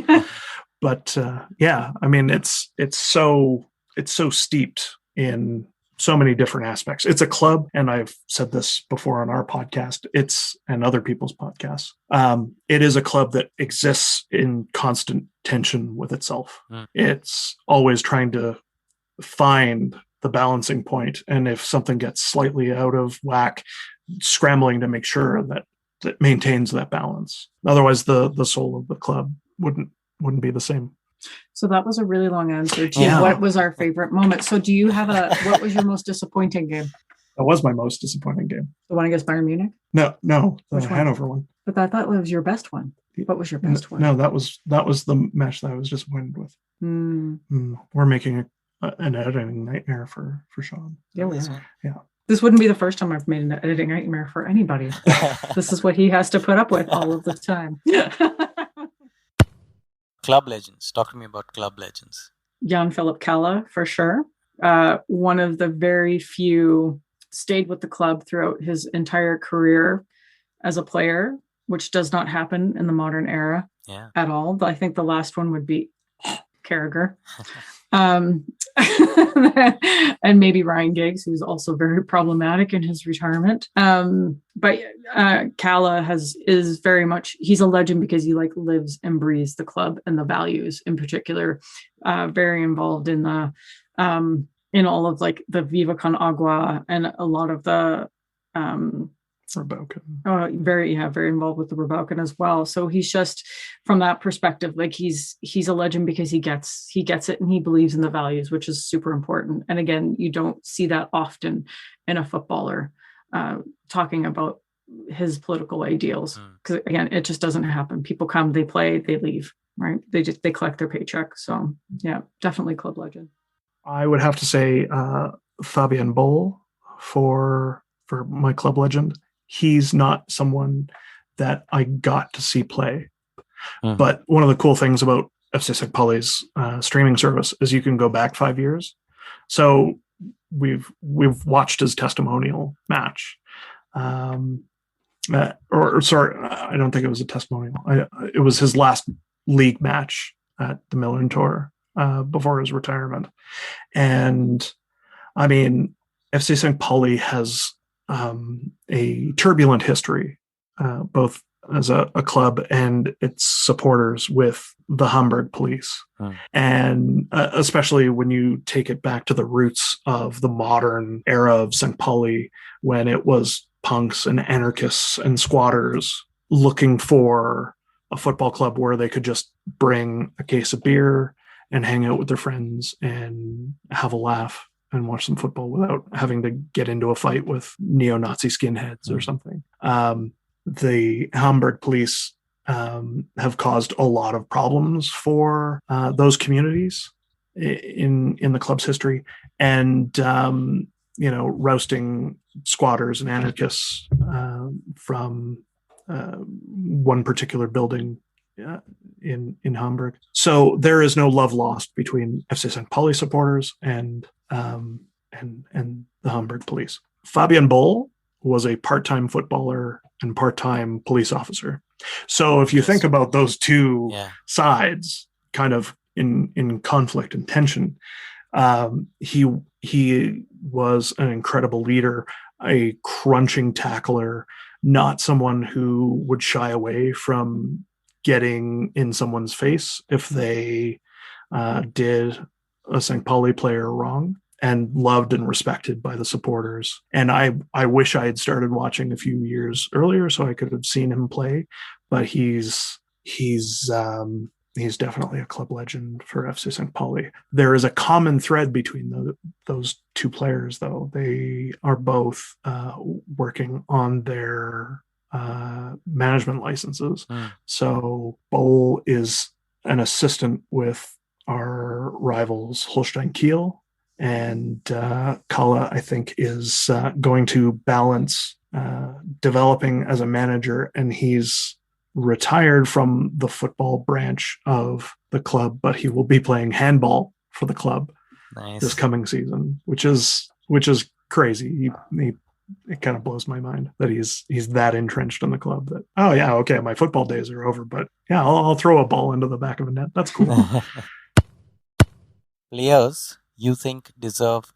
But I mean, it's so steeped in so many different aspects. It's a club, and I've said this before on our podcast, and other people's podcasts. It is a club that exists in constant tension with itself. It's always trying to find the balancing point, and if something gets slightly out of whack, scrambling to make sure that it maintains that balance. Otherwise, the soul of the club wouldn't be the same. So that was a really long answer to what was our favorite moment. So do you have what was your most disappointing game? That was my most disappointing game. The one against Bayern Munich? No, the Hanover one. But I thought it was your best one. What was your best one? No, that was the match that I was disappointed with. We're making an editing nightmare for Shaun. Yeah, we are. Yeah. This wouldn't be the first time I've made an editing nightmare for anybody. This is what he has to put up with all of the time. Club legends. Talk to me about club legends. Jan-Philipp Kalla, for sure. One of the very few stayed with the club throughout his entire career as a player, which does not happen in the modern era at all. I think the last one would be Carragher. And maybe Ryan Giggs, who's also very problematic in his retirement. But Kalla is very much, he's a legend because he lives and breathes the club and the values in particular. Very involved in the in all of the Viva Con Agua and a lot of the Rabauken. Very involved with the Rabauken as well. So he's just, from that perspective, he's a legend because he gets it and he believes in the values, which is super important. And again, you don't see that often in a footballer talking about his political ideals, because again, it just doesn't happen. People come, they play, they leave, right? They collect their paycheck. So yeah, definitely club legend. I would have to say Fabian Boll for my club legend. He's not someone that I got to see play. But one of the cool things about FC St Pauli's streaming service is you can go back 5 years. So we've watched his testimonial match. or sorry, I don't think it was a testimonial. It was his last league match at the Milan Tour before his retirement. And I mean, FC St Pauli has a turbulent history, both as a club and its supporters with the Hamburg police. And especially when you take it back to the roots of the modern era of St. Pauli, when it was punks and anarchists and squatters looking for a football club where they could just bring a case of beer and hang out with their friends and have a laugh and watch some football without having to get into a fight with neo-Nazi skinheads or something. The Hamburg police have caused a lot of problems for those communities in the club's history, and rousting squatters and anarchists from one particular building in Hamburg. So there is no love lost between FC St Pauli supporters and the Hamburg police. Fabian Boll was a part-time footballer and part-time police officer. So if you think about those two sides kind of in conflict and tension, he was an incredible leader, a crunching tackler, not someone who would shy away from getting in someone's face if they did a St. Pauli player wrong, and loved and respected by the supporters. And I wish I had started watching a few years earlier so I could have seen him play, but he's definitely a club legend for FC St. Pauli. There is a common thread between those two players, though. They are both working on their management licenses. So Boll is an assistant with our rivals Holstein Kiel, and Kala, I think, is going to balance developing as a manager, and he's retired from the football branch of the club, but he will be playing handball for the club this coming season, which is crazy. It kind of blows my mind that he's that entrenched in the club that, oh yeah, okay, my football days are over, but yeah, I'll throw a ball into the back of a net. That's cool. Players you think deserve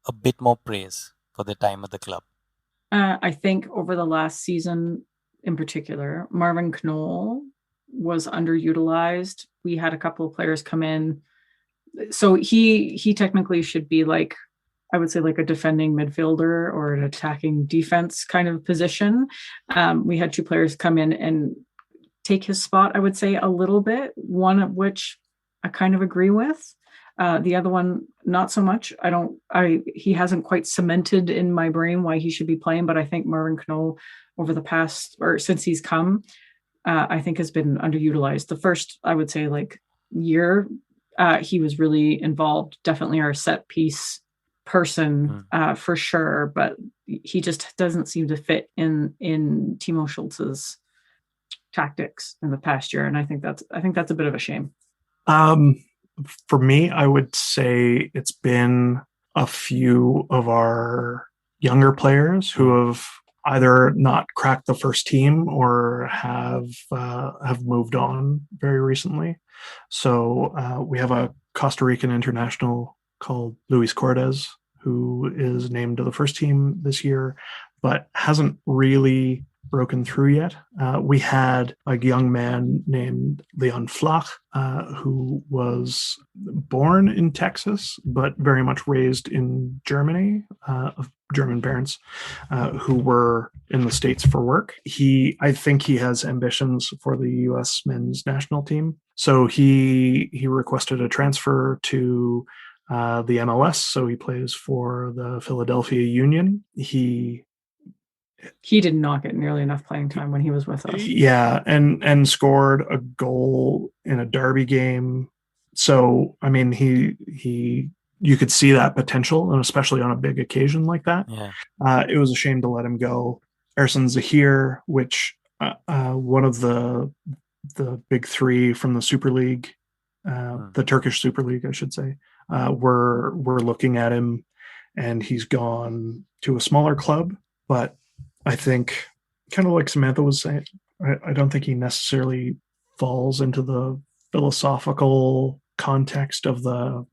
a bit more praise for their time at the club? I think over the last season in particular, Marvin Knoll was underutilized. We had a couple of players come in. So he technically should be like, I would say, like a defending midfielder or an attacking defense kind of position. We had two players come in and take his spot, I would say, a little bit, one of which I kind of agree with. The other one, not so much. He hasn't quite cemented in my brain why he should be playing, but I think Marvin Knoll over the past, or since he's come, I think has been underutilized. The first, I would say, like year, he was really involved, definitely our set piece person for sure, but he just doesn't seem to fit in Timo Schultz's tactics in the past year, and I think that's a bit of a shame. For me, I would say it's been a few of our younger players who have either not cracked the first team or have moved on very recently. So we have a Costa Rican international called Luis Cordes, who is named to the first team this year, but hasn't really broken through yet. We had a young man named Leon Flach, who was born in Texas, but very much raised in Germany, of German parents, who were in the States for work. I think he has ambitions for the U.S. men's national team. So he requested a transfer to the MLS. So he plays for the Philadelphia Union. He did not get nearly enough playing time when he was with us. Yeah, and scored a goal in a derby game. So, I mean, you could see that potential, and especially on a big occasion like that. Yeah. It was a shame to let him go. Ersin Zahir, which one of the big three from the Super League, the Turkish Super League, I should say, we're looking at him, and he's gone to a smaller club, but I think kind of like Samantha was saying, I don't think he necessarily falls into the philosophical context of the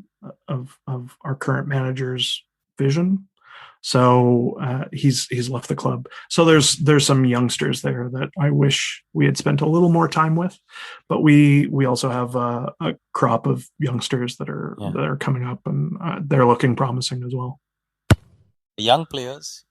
of our current manager's vision. So he's left the club. So there's some youngsters there that I wish we had spent a little more time with, but we also have a crop of youngsters that are coming up, and they're looking promising as well. Young players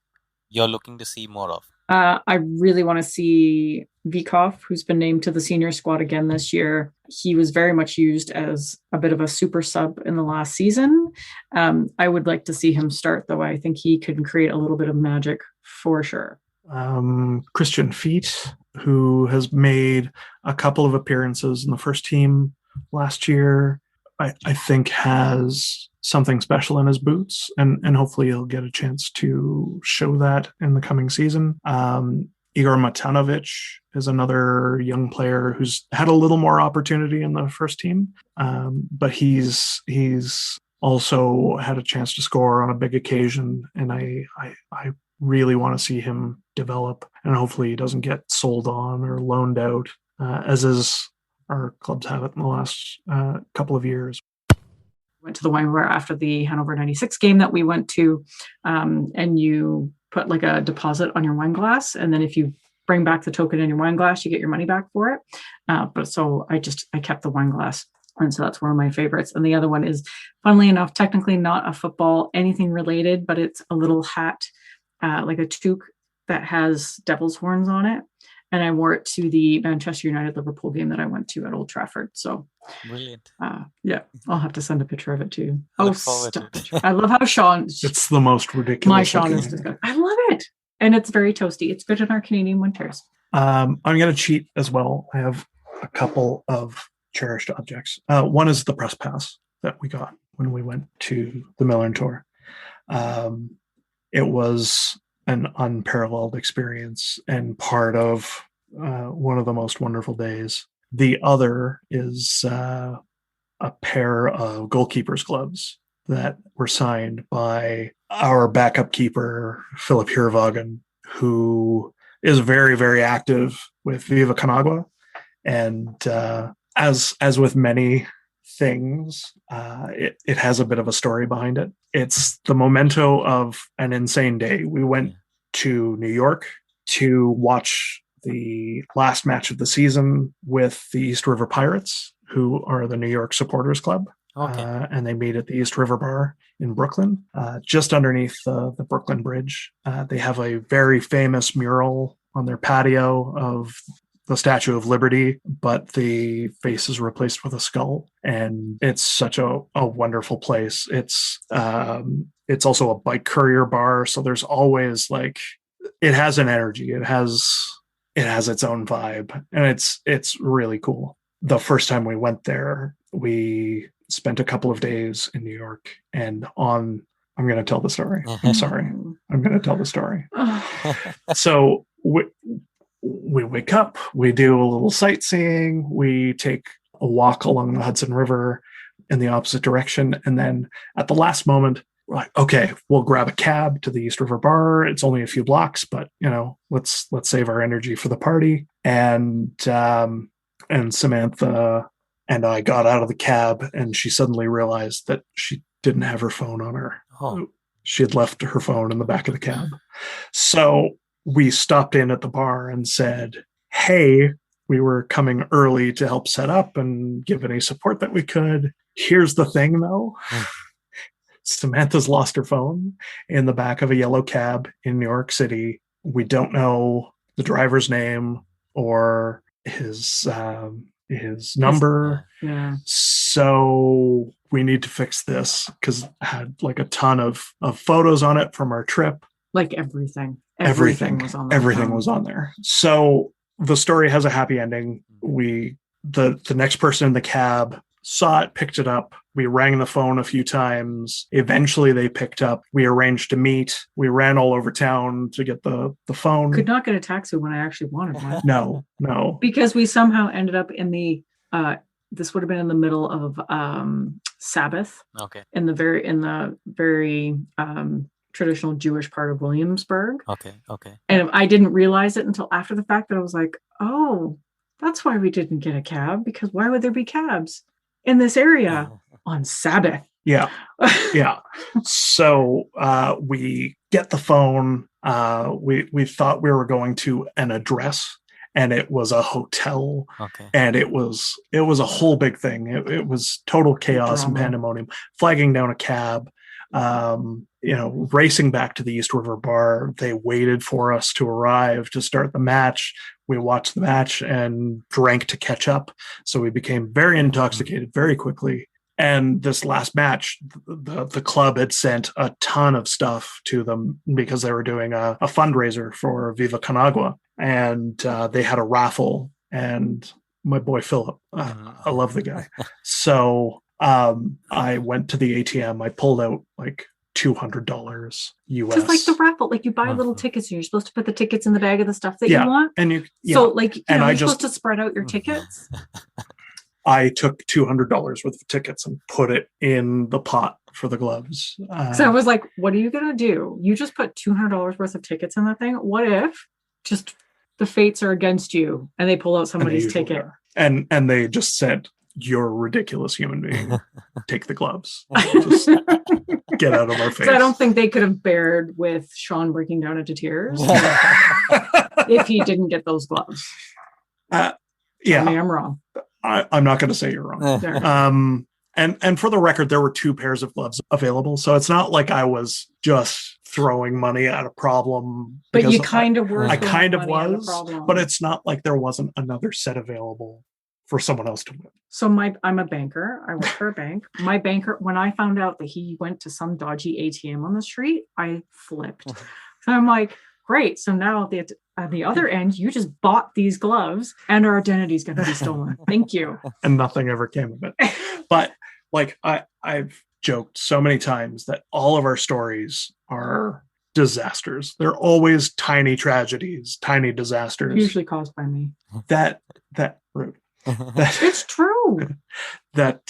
you're looking to see more of? I really want to see Vikov, who's been named to the senior squad again this year. He was very much used as a bit of a super sub in the last season. I would like to see him start, though. I think he can create a little bit of magic for sure. Christian Feet, who has made a couple of appearances in the first team last year, I think has something special in his boots, and hopefully he'll get a chance to show that in the coming season. Igor Matanovic is another young player who's had a little more opportunity in the first team, but he's also had a chance to score on a big occasion, and I really want to see him develop, and hopefully he doesn't get sold on or loaned out, as is our club's have it in the last couple of years. Went to the wine bar after the Hanover 96 game that we went to, and you put like a deposit on your wine glass, and then if you bring back the token in your wine glass, you get your money back for it. But so I kept the wine glass, and so that's one of my favorites. And the other one is, funnily enough, technically not a football anything related, but it's a little hat, like a toque that has devil's horns on it. And I wore it to the Manchester United Liverpool game that I went to at Old Trafford. So brilliant. Yeah, I'll have to send a picture of it to you. I love how Shaun. It's the most ridiculous. My Shaun is disgusting. I love it, and it's very toasty. It's good in our Canadian winters. I'm going to cheat as well. I have a couple of cherished objects. One is the press pass that we got when we went to the Millern Tour. It was an unparalleled experience and part of one of the most wonderful days. The other is a pair of goalkeeper's gloves that were signed by our backup keeper, Philip Hirvagen, who is very, very active with Viva Conagua. And as with many things, it has a bit of a story behind it. It's the memento of an insane day. We went to New York to watch the last match of the season with the East River Pirates, who are the New York Supporters Club. Okay. And they meet at the East River Bar in Brooklyn, just underneath the Brooklyn Bridge. They have a very famous mural on their patio of the Statue of Liberty, but the face is replaced with a skull. And it's such a wonderful place. It's also a bike courier bar. So there's always it has an energy. It has its own vibe, and it's really cool. The first time we went there, we spent a couple of days in New York, and I'm going to tell the story. I'm sorry. I'm going to tell the story. So we wake up, we do a little sightseeing, we take a walk along the Hudson River in the opposite direction, and then at the last moment, we're like, okay, we'll grab a cab to the East River Bar. It's only a few blocks, but let's save our energy for the party. And Samantha and I got out of the cab, and she suddenly realized that she didn't have her phone on her. Oh. She had left her phone in the back of the cab. So we stopped in at the bar and said, hey, we were coming early to help set up and give any support that we could. Here's the thing, though. Samantha's lost her phone in the back of a yellow cab in New York City. We don't know the driver's name or his number. Yeah. So we need to fix this, because it had a ton of photos on it from our trip. Everything was on there. Everything was on there. So the story has a happy ending. The next person in the cab saw it, picked it up. We rang the phone a few times. Eventually they picked up. We arranged to meet. We ran all over town to get the phone. Could not get a taxi when I actually wanted one. No. Because we somehow ended up in the, this would have been in the middle of Sabbath. Okay. In the very traditional Jewish part of Williamsburg. Okay. And I didn't realize it until after the fact that I was like, oh, that's why we didn't get a cab, because why would there be cabs in this area on Sabbath? Yeah. So we get the phone. We thought we were going to an address, and it was a hotel. Okay. And it was a whole big thing. It was total chaos and pandemonium. Flagging down a cab, racing back to the East River bar. They waited for us to arrive to start the match. We watched the match and drank to catch up. So we became very intoxicated very quickly. And this last match, the club had sent a ton of stuff to them because they were doing a fundraiser for Viva Conagua. And they had a raffle. And my boy Philip, I love the guy. So I went to the ATM. I pulled out like $200 US. Just like the raffle, like you buy little tickets and you're supposed to put the tickets in the bag of the stuff that you want. And so like, you're supposed to spread out your tickets. I took $200 worth of tickets and put it in the pot for the gloves. So I was like, what are you going to do? You just put $200 worth of tickets in that thing. What if just the fates are against you and they pull out somebody's ticket? And they just said, you're a ridiculous human being. Take the gloves. Just get out of our face. So I don't think they could have bared with Shaun breaking down into tears if he didn't get those gloves. Yeah. Tell me I'm wrong. I'm not going to say you're wrong. And for the record, there were 2 pairs of gloves available. So it's not like I was just throwing money at a problem. But you kind of were. I kind of was, but it's not like there wasn't another set available for someone else to win. So I'm a banker. I work for a bank. My banker, when I found out that he went to some dodgy ATM on the street, I flipped. So I'm like, great. So now at the other end, you just bought these gloves and our identity is going to be stolen. Thank you. And nothing ever came of it. But like I've joked so many times that all of our stories are disasters. They're always tiny tragedies, tiny disasters. Usually caused by me. That rude. It's true. That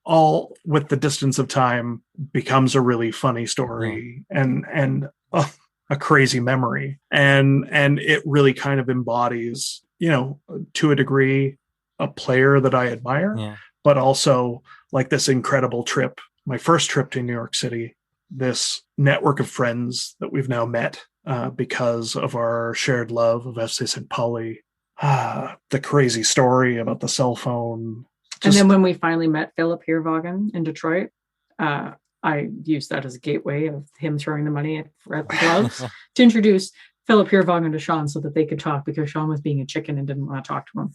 all with the distance of time becomes a really funny story and a crazy memory. And it really kind of embodies, to a degree, a player that I admire, but also like this incredible trip, my first trip to New York City, this network of friends that we've now met because of our shared love of FC St Pauli, the crazy story about the cell phone. And then when we finally met Philip Heerwagen in Detroit, I used that as a gateway of him throwing the money at the gloves to introduce Philip Heerwagen to Shaun so that they could talk, because Shaun was being a chicken and didn't want to talk to him.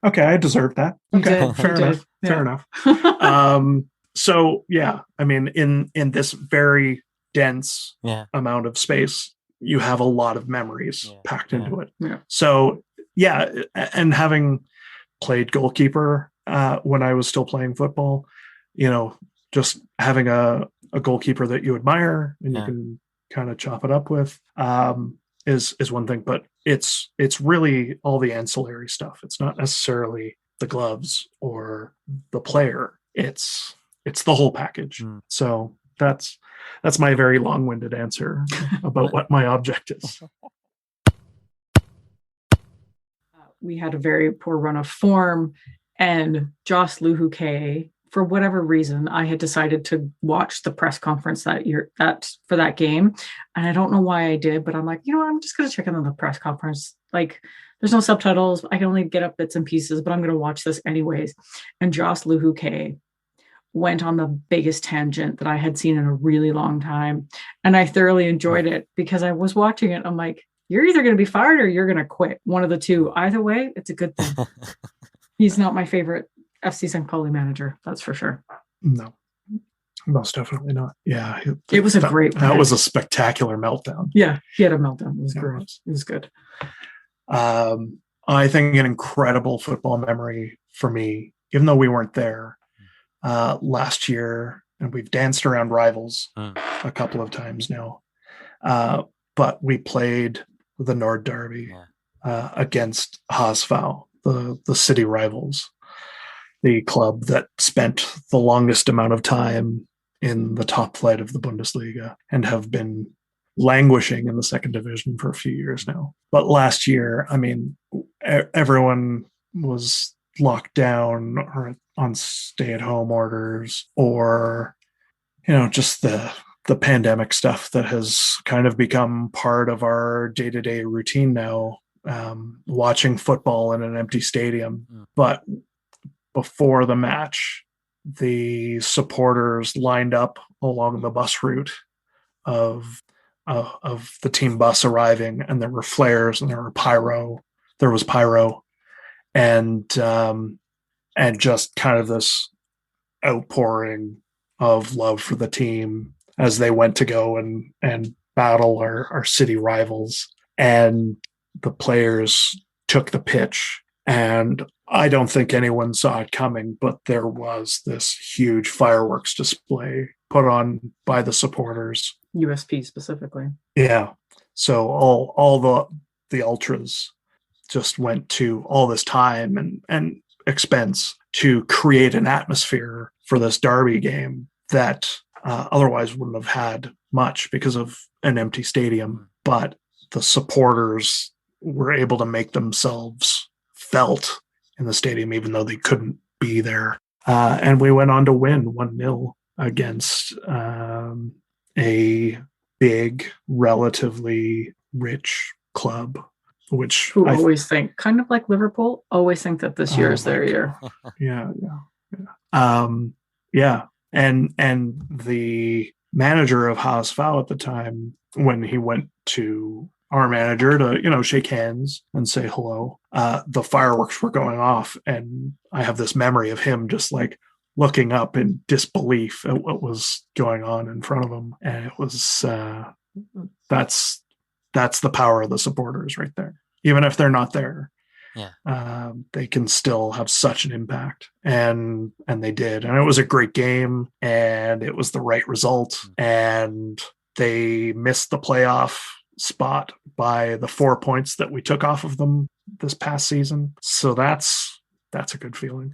Okay, I deserve that. Okay, fair enough. Yeah. Fair enough. So yeah, I mean, in this very dense amount of space, you have a lot of memories packed into it. Yeah. So yeah, and having played goalkeeper when I was still playing football, just having a goalkeeper that you admire and you can kind of chop it up with is one thing, but it's really all the ancillary stuff. It's not necessarily the gloves or the player. It's the whole package. So that's my very long-winded answer about what my object is. We had a very poor run of form, and Jos Luhuke, for whatever reason, I had decided to watch the press conference for that game. And I don't know why I did, but I'm like, I'm just going to check in on the press conference. Like, there's no subtitles. I can only get up bits and pieces, but I'm going to watch this anyways. And Jos Luhuke went on the biggest tangent that I had seen in a really long time. And I thoroughly enjoyed it because I was watching it. I'm like, you're either going to be fired or you're going to quit. One of the two. Either way, it's a good thing. He's not my favorite FC St Pauli manager, that's for sure. No, most definitely not. Yeah, it was a great. That was a spectacular meltdown. Yeah, he had a meltdown. It was great. It was good. I think an incredible football memory for me, even though we weren't there last year, and we've danced around rivals a couple of times now, but we played the Nord Derby against HSV, the city rivals. The club that spent the longest amount of time in the top flight of the Bundesliga and have been languishing in the second division for a few years now. But last year, I mean, everyone was locked down or on stay-at-home orders, or just the pandemic stuff that has kind of become part of our day-to-day routine now, watching football in an empty stadium. But before the match, the supporters lined up along the bus route of the team bus arriving, and there were flares and there was pyro, and just kind of this outpouring of love for the team as they went to go and battle our city rivals. And the players took the pitch, and I don't think anyone saw it coming, but there was this huge fireworks display put on by the supporters. USP specifically. Yeah. So all the ultras just went to all this time and expense to create an atmosphere for this derby game that otherwise wouldn't have had much because of an empty stadium. But the supporters were able to make themselves felt in the stadium, even though they couldn't be there. And we went on to win 1-0 against a big, relatively rich club, which always think, kind of like Liverpool, always think that this year is their year. Yeah. And the manager of HSV at the time, when he went to our manager to, shake hands and say hello, the fireworks were going off. And I have this memory of him just like looking up in disbelief at what was going on in front of him. And it was, that's the power of the supporters right there. Even if they're not there, they can still have such an impact. And they did. And it was a great game, and it was the right result. And they missed the playoff spot by the 4 points that we took off of them this past season. So that's a good feeling.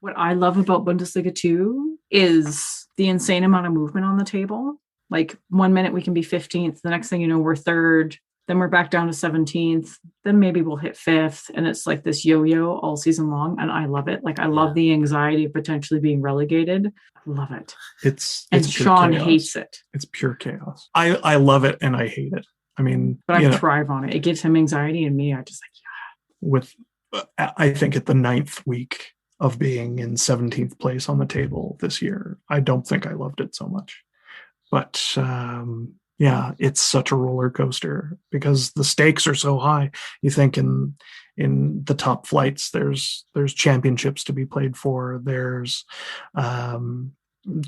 What I love about Bundesliga 2 is the insane amount of movement on the table. Like 1 minute we can be 15th. The next thing you know, we're 3rd. Then we're back down to 17th. Then maybe we'll hit 5th. And it's like this yo-yo all season long. And I love it. Like I love the anxiety of potentially being relegated. I love it. It's Shaun hates it. It's pure chaos. I love it and I hate it. I mean, but I thrive on it. It gives him anxiety, and me, I just I think at the 9th week of being in 17th place on the table this year, I don't think I loved it so much. But it's such a roller coaster because the stakes are so high. You think in the top flights, there's championships to be played for. There's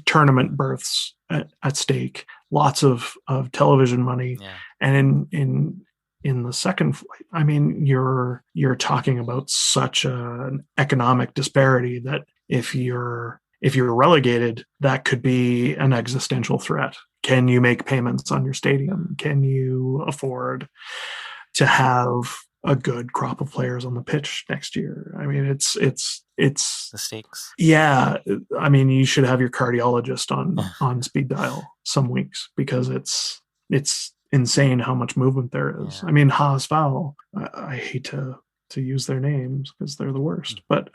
tournament berths at stake, lots of television money. Yeah. And in the second flight, I mean, you're talking about such an economic disparity that if you're relegated, that could be an existential threat. Can you make payments on your stadium? Can you afford to have a good crop of players on the pitch next year? I mean, it's the stakes. Yeah. I mean, you should have your cardiologist on speed dial some weeks, because it's insane how much movement there is. Yeah. I mean, HSV, I hate to use their names because they're the worst, but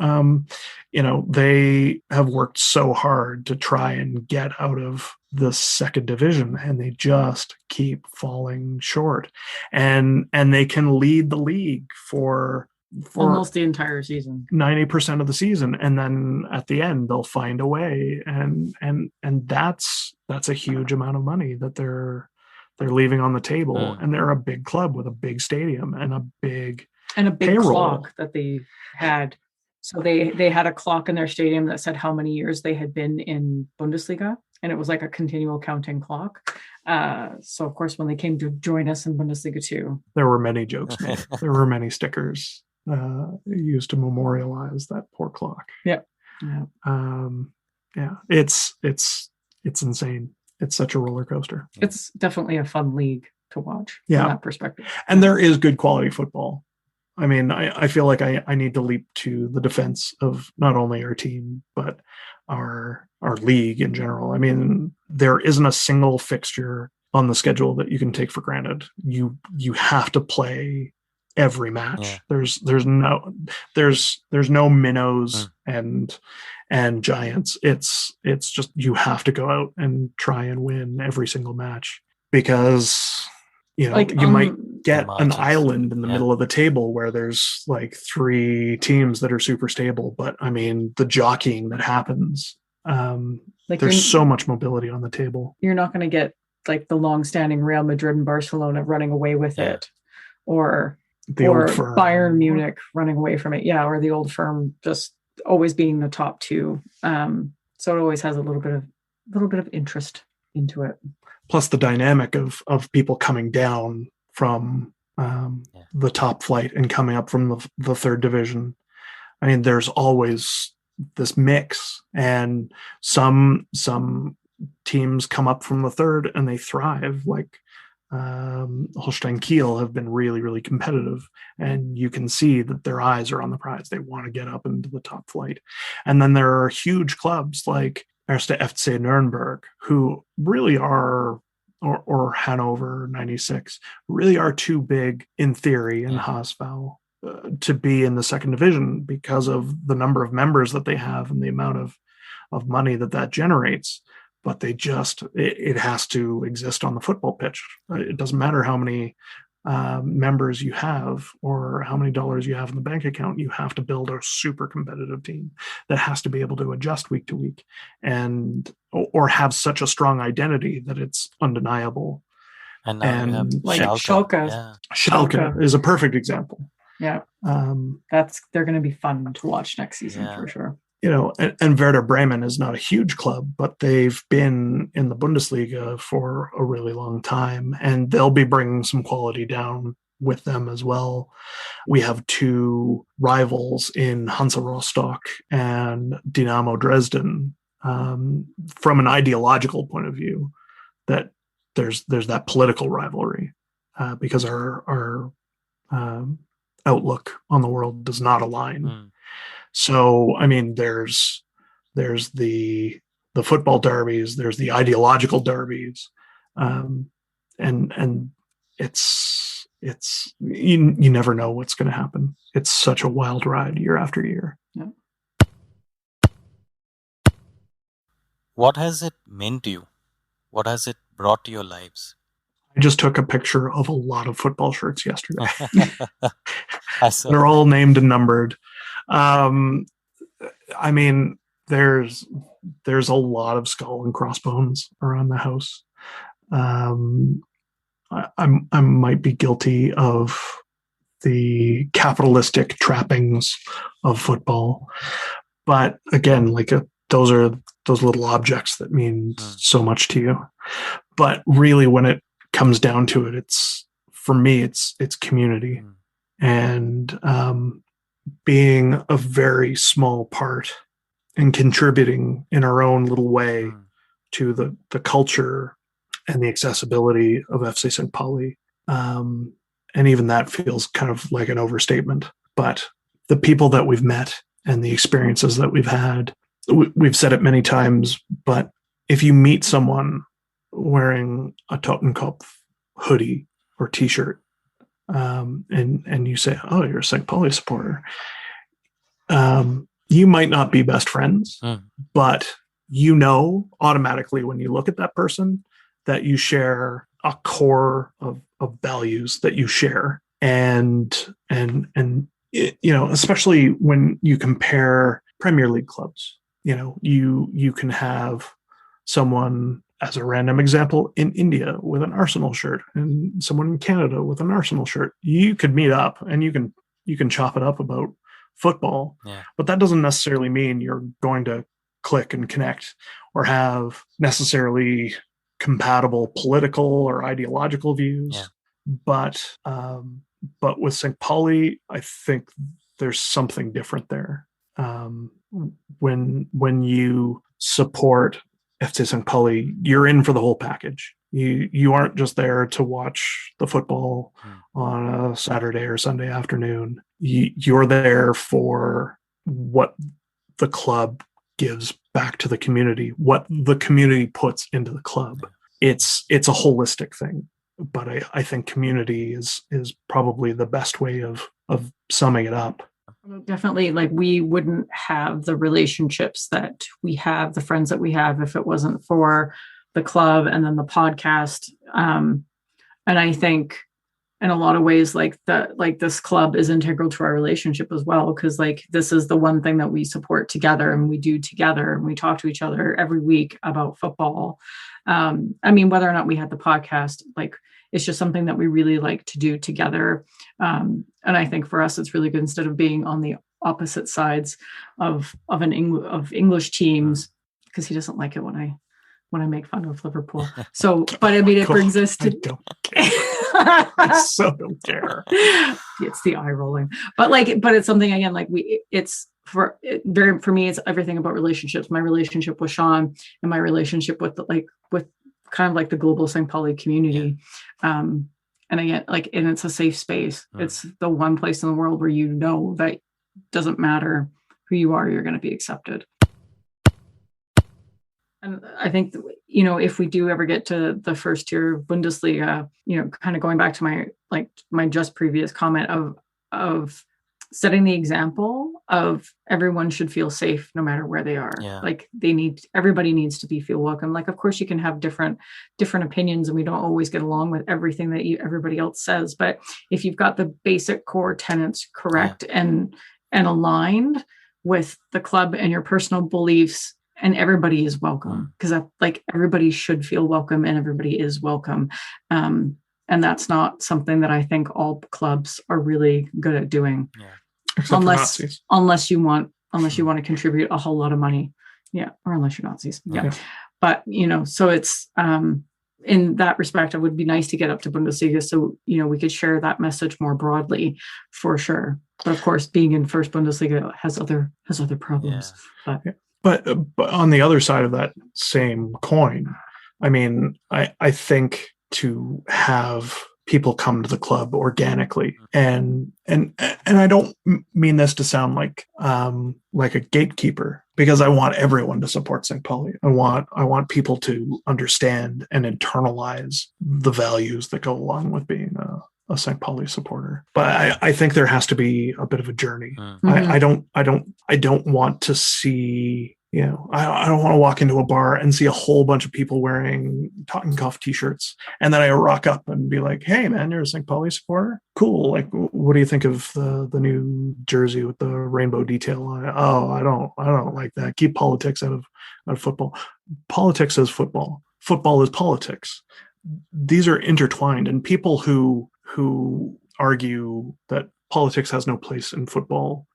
they have worked so hard to try and get out of the second division, and they just keep falling short. And they can lead the league for almost the entire season, 90% of the season, and then at the end they'll find a way, and that's a huge amount of money that they're leaving on the table. And they're a big club with a big stadium and a big payroll. Clock that they had. So they had a clock in their stadium that said how many years they had been in Bundesliga, and it was like a continual counting clock. So of course, when they came to join us in Bundesliga 2, there were many jokes made. There were many stickers used to memorialize that poor clock. Yeah. It's insane. It's such a roller coaster. It's definitely a fun league to watch from that perspective. And there is good quality football. I mean, I feel like I need to leap to the defense of not only our team, but our our league in general. I mean, there isn't a single fixture on the schedule that you can take for granted. You have to play every match. Yeah. There's no minnows and giants. It's just, you have to go out and try and win every single match, because you know, you might get an island in the middle of the table where there's like 3 teams that are super stable, but I mean, the jockeying that happens, there's so much mobility on the table. You're not going to get like the long-standing Real Madrid and Barcelona running away with it, or Bayern Munich running away from it, or the old firm just always being the top 2. So it always has a little bit of interest into it. Plus the dynamic of people coming down from the top flight and coming up from the 3rd division. I mean, there's always this mix, and some teams come up from the 3rd and they thrive. Like Holstein Kiel have been really, really competitive, and you can see that their eyes are on the prize. They want to get up into the top flight. And then there are huge clubs like FC Nuremberg, who really are, or Hanover 96, really are too big in theory in Haasval to be in the 2nd division, because of the number of members that they have and the amount of money that generates. But it has to exist on the football pitch. It doesn't matter how many members you have or how many dollars you have in the bank account. You have to build a super competitive team that has to be able to adjust week to week, or have such a strong identity that it's undeniable. And like Schalke. Schalke is a perfect example. Yeah, they're going to be fun to watch next season for sure. You know, and Werder Bremen is not a huge club, but they've been in the Bundesliga for a really long time, and they'll be bringing some quality down with them as well. We have 2 rivals in Hansa Rostock and Dynamo Dresden. From an ideological point of view, that there's that political rivalry, because our outlook on the world does not align. So, I mean, there's the football derbies, there's the ideological derbies, and it's you never know what's going to happen. It's such a wild ride year after year. Yeah. What has it meant to you? What has it brought to your lives? I just took a picture of a lot of football shirts yesterday. I saw. They're all named and numbered. I mean, there's a lot of skull and crossbones around the house. I might be guilty of the capitalistic trappings of football, but again, like those are those little objects that mean so much to you. But really, when it comes down to it, it's, for me, it's community, and being a very small part and contributing in our own little way to the culture and the accessibility of FC St Pauli. And even that feels kind of like an overstatement. But the people that we've met and the experiences that we've had, we've said it many times, but if you meet someone wearing a Totenkopf hoodie or t-shirt, and you say, oh, you're a St. Pauli supporter, you might not be best friends, but you know automatically when you look at that person that you share a core of values that you share. And it, you know, especially when you compare Premier League clubs, you know, you can have someone, as a random example, in India with an Arsenal shirt and someone in Canada with an Arsenal shirt. You could meet up and you can chop it up about football, but that doesn't necessarily mean you're going to click and connect or have necessarily compatible political or ideological views. But with St. Pauli, I think there's something different there. When you support FC St. Pauli, you're in for the whole package. You aren't just there to watch the football on a Saturday or Sunday afternoon. You're there for what the club gives back to the community, what the community puts into the club. It's a holistic thing, but I think community is probably the best way of summing it up. Definitely, like we wouldn't have the relationships that we have, the friends that we have, if it wasn't for the club and then the podcast. And I think in a lot of ways, like this club is integral to our relationship as well, because like this is the one thing that we support together and we do together, and we talk to each other every week about football. I mean, whether or not we had the podcast, like it's just something that we really like to do together. And I think for us, it's really good instead of being on the opposite sides of English teams, because he doesn't like it when I make fun of Liverpool. So, but I mean, it brings us to. I don't care. I so don't care. It's the eye rolling, but it's something again. Like for me, it's everything about relationships. My relationship with Shaun and my relationship with kind of like the global St. Pauli community. And again, and it's a safe space. It's the one place in the world where you know that doesn't matter who you are, you're going to be accepted. And I think, if we do ever get to the first tier of Bundesliga, kind of going back to my just previous comment of setting the example of everyone should feel safe no matter where they are. Yeah. Like everybody needs to feel welcome. Like, of course you can have different opinions and we don't always get along with everything that everybody else says. But if you've got the basic core tenets correct and aligned with the club and your personal beliefs, and everybody is welcome, because everybody should feel welcome and everybody is welcome. And that's not something that I think all clubs are really good at doing. Yeah. Unless you want to contribute a whole lot of money. Yeah. Or unless you're Nazis. Yeah. But, so it's, in that respect, it would be nice to get up to Bundesliga so, we could share that message more broadly, for sure. But of course, being in first Bundesliga has other problems. Yeah. But on the other side of that same coin, I mean, I think to have people come to the club organically, and I don't mean this to sound like a gatekeeper, because I want everyone to support St. Pauli. I want people to understand and internalize the values that go along with being a St. Pauli supporter. But I think there has to be a bit of a journey. Mm-hmm. I don't want to see, I don't want to walk into a bar and see a whole bunch of people wearing Tottenham t-shirts, and then I rock up and be like, "Hey man, you're a St. Pauli supporter? Cool. Like, what do you think of the new jersey with the rainbow detail on it?" "Oh, I don't like that. Keep politics out of football." Politics is football. Football is politics. These are intertwined, and people who argue that politics has no place in football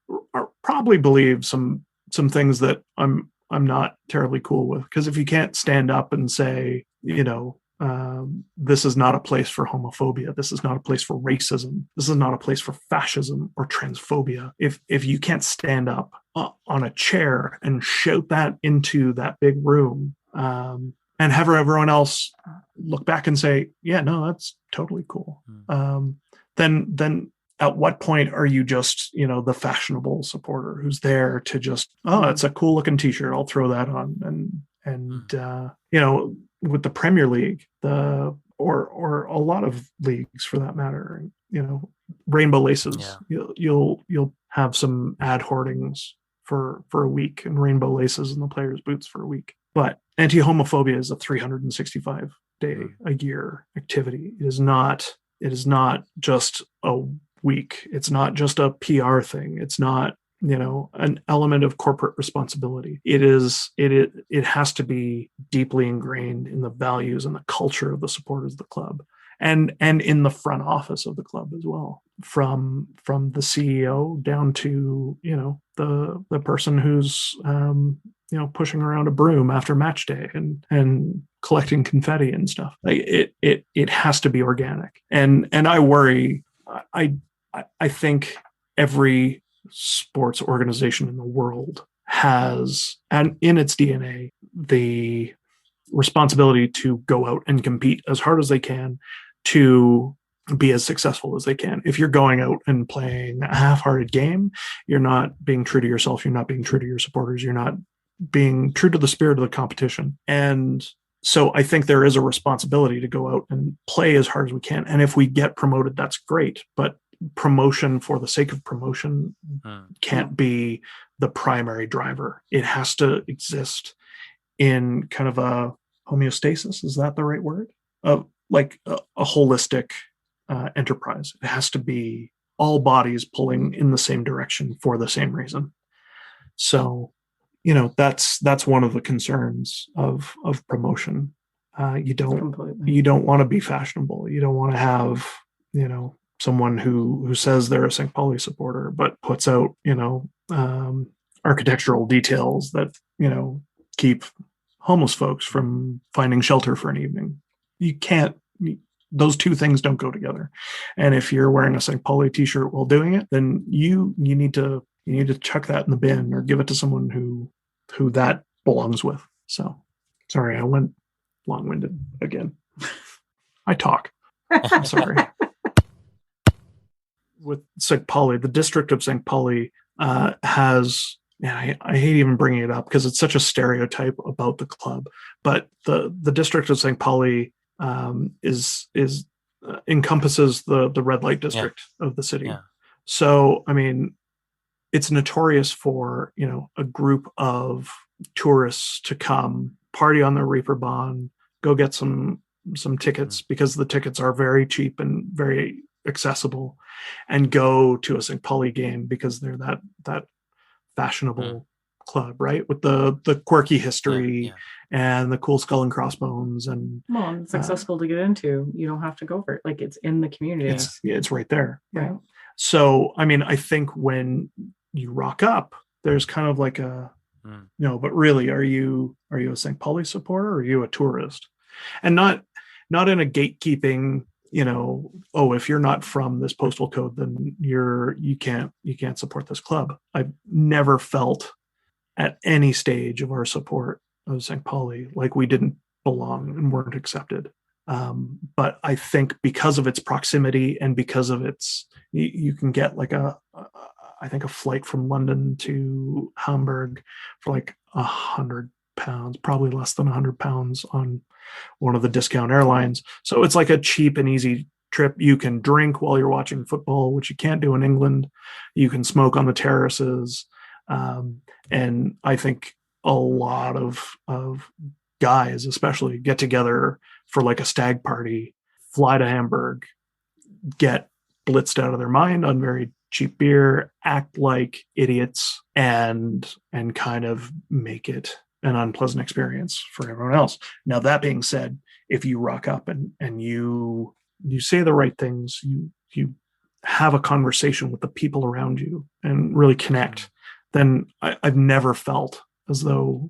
probably believe some things that I'm not terribly cool with. Because if you can't stand up and say, this is not a place for homophobia, this is not a place for racism, this is not a place for fascism or transphobia, if you can't stand up on a chair and shout that into that big room, and have everyone else look back and say, yeah, no, that's totally cool, then at what point are you just, the fashionable supporter who's there to just, it's a cool looking t-shirt, I'll throw that on. And with the Premier League, or a lot of leagues for that matter, rainbow laces, you'll have some ad hoardings for a week, and rainbow laces in the players' boots for a week. But anti-homophobia is a 365 day a year activity. It is not just a week. It's not just a PR thing. It's not, an element of corporate responsibility. It has to be deeply ingrained in the values and the culture of the supporters of the club, and in the front office of the club as well, from the CEO down to, the person who's, pushing around a broom after match day and collecting confetti and stuff. Like it has to be organic. And I worry, I think every sports organization in the world has, and in its DNA, the responsibility to go out and compete as hard as they can to be as successful as they can. If you're going out and playing a half-hearted game, you're not being true to yourself. You're not being true to your supporters. You're not being true to the spirit of the competition. And so I think there is a responsibility to go out and play as hard as we can. And if we get promoted, that's great. But promotion for the sake of promotion can't be the primary driver. It has to exist in kind of a homeostasis. Is that the right word? Like a holistic enterprise. It has to be all bodies pulling in the same direction for the same reason. So, that's one of the concerns of promotion. You don't want to be fashionable. You don't want to have, someone who says they're a St. Pauli supporter, but puts out, architectural details that, keep homeless folks from finding shelter for an evening. You can't, those two things don't go together. And if you're wearing a St. Pauli t-shirt while doing it, then you need to chuck that in the bin or give it to someone who that belongs with. So sorry, I went long-winded again. I talk. I'm sorry. With St. Pauli, the district of St. Pauli has, I hate even bringing it up because it's such a stereotype about the club, but the district of St. Pauli is encompasses the red light district of the city. Yeah. So, I mean, it's notorious for, a group of tourists to come party on the Reeperbahn, go get some tickets because the tickets are very cheap and very accessible, and go to a St. Pauli game because they're that fashionable club, right? With the quirky history and the cool skull and crossbones, and it's accessible to get into. You don't have to go for it. Like, it's in the community. It's right there. Right. So, I mean, I think when you rock up, there's kind of like but really, are you a St. Pauli supporter or are you a tourist? And not in a gatekeeping, if you're not from this postal code, then you can't support this club. I've never felt at any stage of our support of St. Pauli like we didn't belong and weren't accepted. But I think because of its proximity and because of its, you can get like I think a flight from London to Hamburg for like £100, probably less than £100 on one of the discount airlines. So it's like a cheap and easy trip. You can drink while you're watching football, which you can't do in England. You can smoke on the terraces. And I think a lot of guys especially get together for like a stag party, fly to Hamburg, get blitzed out of their mind on very cheap beer, act like idiots, and kind of make it an unpleasant experience for everyone else. Now, that being said, if you rock up and you say the right things, you have a conversation with the people around you and really connect, then I've never felt as though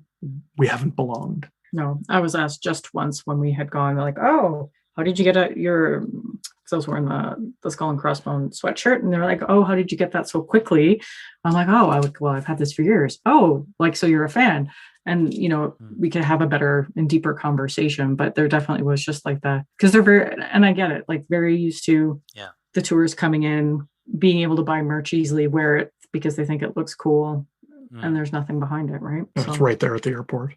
we haven't belonged. No, I was asked just once when we had gone, like, oh, how did you get your, because I was wearing the skull and crossbone sweatshirt, and they're like, oh, how did you get that so quickly? I'm like, oh, I've had this for years. Oh, like, so you're a fan. And, we could have a better and deeper conversation, but there definitely was just like that, because they're very, and I get it, like very used to the tourists coming in, being able to buy merch easily, wear it because they think it looks cool. And there's nothing behind it, right? It's right there at the airport.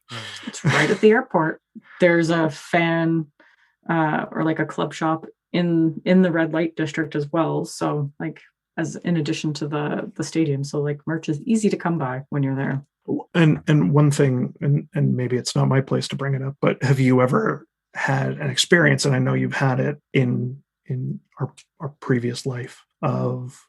It's right at the airport. There's a fan or like a club shop in the red light district as well. So like, as in addition to the stadium. So like, merch is easy to come by when you're there. And one thing, and maybe it's not my place to bring it up, but have you ever had an experience, and I know you've had it in our previous life, of,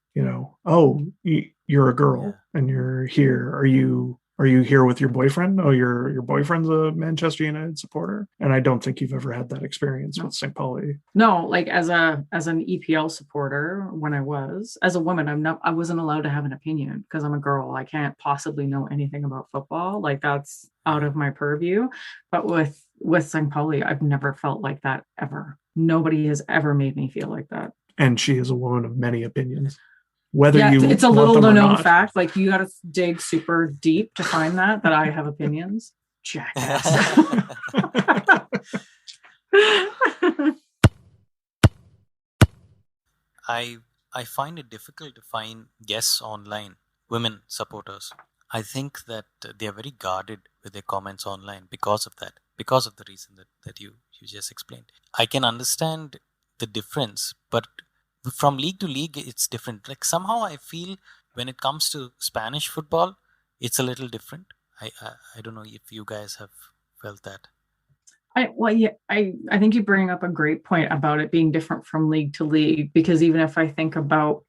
you're a girl and you're here. Are you here with your boyfriend? Oh, your boyfriend's a Manchester United supporter? And I don't think you've ever had that experience with St. Pauli. No, like as an EPL supporter, when I was, as a woman, I wasn't allowed to have an opinion because I'm a girl. I can't possibly know anything about football. Like, that's out of my purview. But with St. Pauli, I've never felt like that ever. Nobody has ever made me feel like that. And she is a woman of many opinions. Whether it's a little known fact. Like, you got to dig super deep to find that I have opinions. Jackass. I find it difficult to find guests online, women supporters. I think that they are very guarded with their comments online because of that, because of the reason that you just explained. I can understand the difference, but from league to league, it's different. Like somehow I feel when it comes to Spanish football, it's a little different. I don't know if you guys have felt that. I think you bring up a great point about it being different from league to league, because even if I think about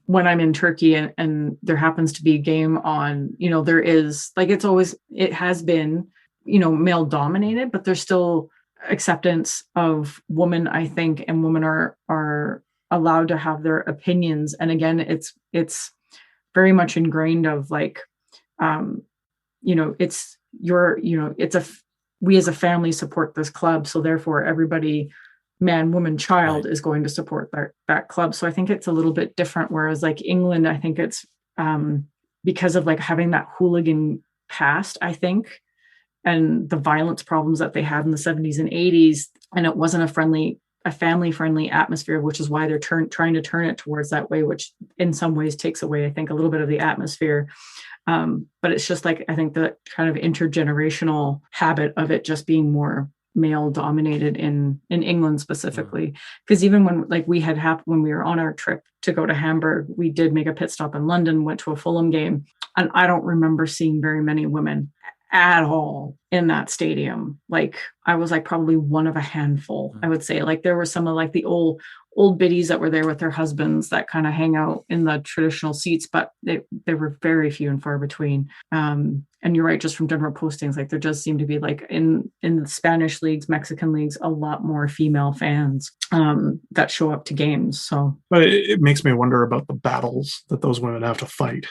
when I'm in Turkey and there happens to be a game on, there is like, it has been, male dominated, but there's still acceptance of women, I think, and women are allowed to have their opinions. And again, it's very much ingrained of like, it's we as a family support this club. So therefore everybody, man, woman, child, is going to support that club. So I think it's a little bit different. Whereas like England, I think it's because of like having that hooligan past, I think, and the violence problems that they had in the 70s and 80s. And it wasn't a family-friendly atmosphere, which is why they're trying to turn it towards that way, which in some ways takes away, I think, a little bit of the atmosphere. But it's just like, I think the kind of intergenerational habit of it just being more male dominated in England specifically. Because even when like when we were on our trip to go to Hamburg, we did make a pit stop in London, went to a Fulham game, and I don't remember seeing very many women at all in that stadium. Like I was like probably one of a handful, I would say. Like there were some of like the old biddies that were there with their husbands that kind of hang out in the traditional seats, but they were very few and far between. And you're right, just from general postings, like there does seem to be like in the Spanish leagues, Mexican leagues, a lot more female fans that show up to games. So, but it makes me wonder about the battles that those women have to fight.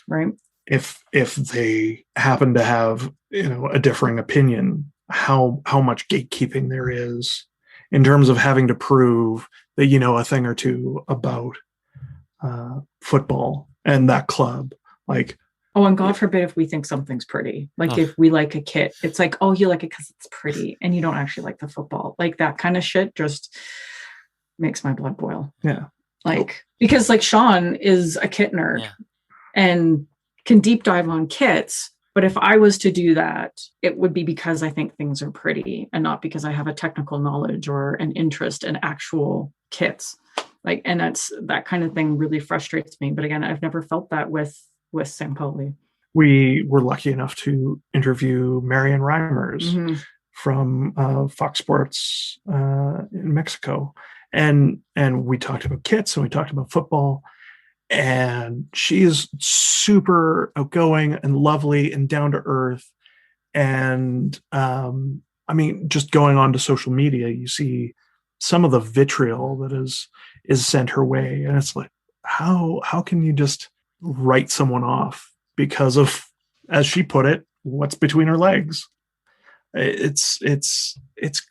Right. If they happen to have, a differing opinion, how much gatekeeping there is in terms of having to prove that you know a thing or two about football and that club. Like, oh, and God forbid if we think something's pretty. Like if we like a kit, it's like, oh, you like it because it's pretty, and you don't actually like the football. Like that kind of shit just makes my blood boil. Yeah. Like because like Shaun is a kit nerd and can deep dive on kits. But if I was to do that, it would be because I think things are pretty and not because I have a technical knowledge or an interest in actual kits. Like, and that kind of thing really frustrates me. But again, I've never felt that with St. Pauli. We were lucky enough to interview Marian Reimers from Fox Sports in Mexico. And we talked about kits and we talked about football. And she is super outgoing and lovely and down to earth. And I mean, just going on to social media, you see some of the vitriol that is sent her way, and it's like, how can you just write someone off because of, as she put it, what's between her legs? It's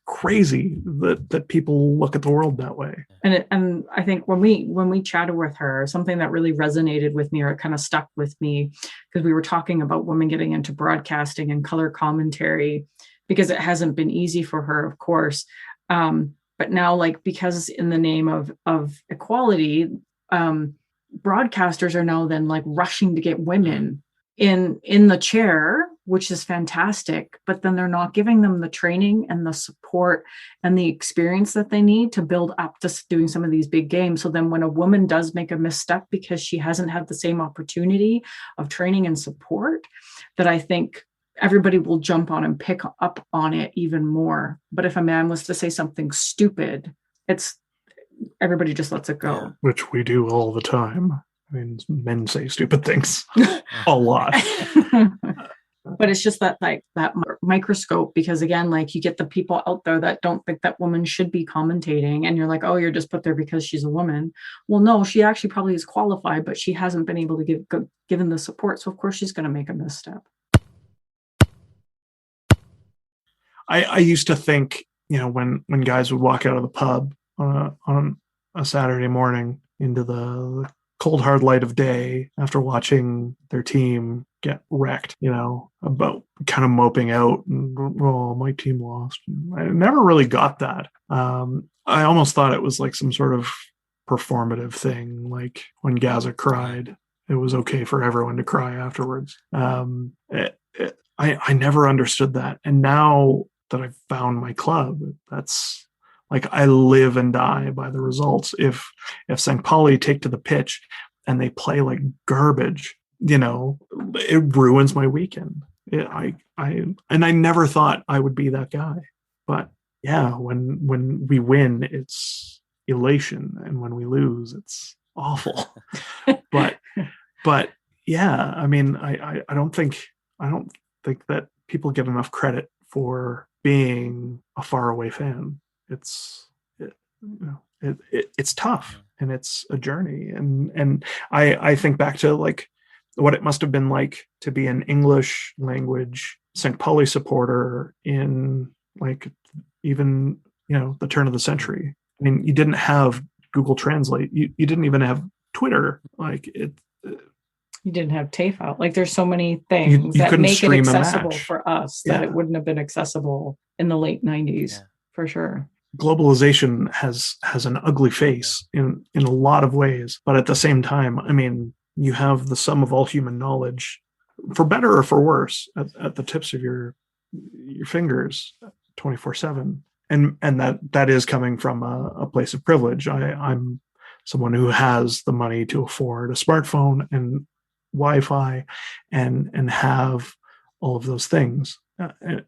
crazy that people look at the world that way. And I think when we chatted with her, something that really resonated with me, or it kind of stuck with me, because we were talking about women getting into broadcasting and color commentary, because it hasn't been easy for her, of course. But now, like, because in the name of equality, broadcasters are now then like rushing to get women in the chair, which is fantastic, but then they're not giving them the training and the support and the experience that they need to build up to doing some of these big games. So then when a woman does make a misstep because she hasn't had the same opportunity of training and support, that I think everybody will jump on and pick up on it even more. But if a man was to say something stupid, everybody just lets it go. Which we do all the time. I mean, men say stupid things a lot. But it's just that microscope, because again, like you get the people out there that don't think that women should be commentating, and you're like, oh, you're just put there because she's a woman. Well, no, she actually probably is qualified, but she hasn't been able to given the support. So of course she's going to make a misstep. I used to think, when guys would walk out of the pub on a Saturday morning into the cold hard light of day after watching their team get wrecked, about kind of moping out and, oh, my team lost. I never really got that. I almost thought it was like some sort of performative thing, like when Gaza cried, it was okay for everyone to cry afterwards. I never understood that. And now that I've found my club, that's like, I live and die by the results. If St. Pauli take to the pitch and they play like garbage, it ruins my weekend. I never thought I would be that guy, but yeah, when we win, it's elation, and when we lose, it's awful. but yeah, I mean, I don't think that people get enough credit for being a faraway fan. It's tough, and it's a journey, and I think back to like what it must have been like to be an English language St. Pauli supporter in like even the turn of the century. I mean, you didn't have Google Translate. You didn't even have Twitter. Like it. You didn't have TAFE out. Like there's so many things that make it accessible for us that it wouldn't have been accessible in the late 90s for sure. Globalization has an ugly face in a lot of ways, but at the same time, I mean, you have the sum of all human knowledge, for better or for worse, at the tips of your fingers, 24/7, and that is coming from a place of privilege. I'm someone who has the money to afford a smartphone and Wi-Fi and have all of those things,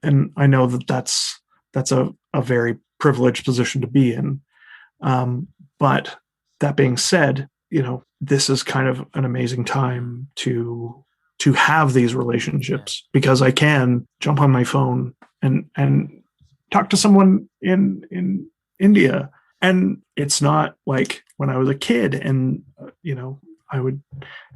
and I know that's a very privileged position to be in. But that being said, this is kind of an amazing time to have these relationships, because I can jump on my phone and talk to someone in India. And it's not like when I was a kid and, I would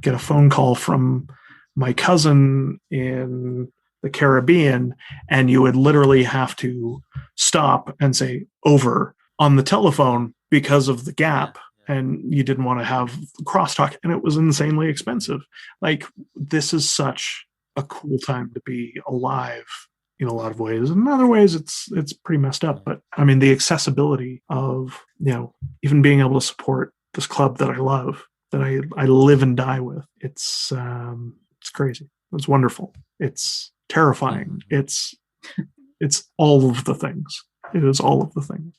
get a phone call from my cousin in the Caribbean, and you would literally have to stop and say over on the telephone because of the gap, and you didn't want to have crosstalk, and it was insanely expensive. Like, this is such a cool time to be alive in a lot of ways. In other ways, it's pretty messed up. But I mean, the accessibility of, even being able to support this club that I love, that I live and die with, it's crazy. It's wonderful. It's terrifying. It's all of the things. It is all of the things.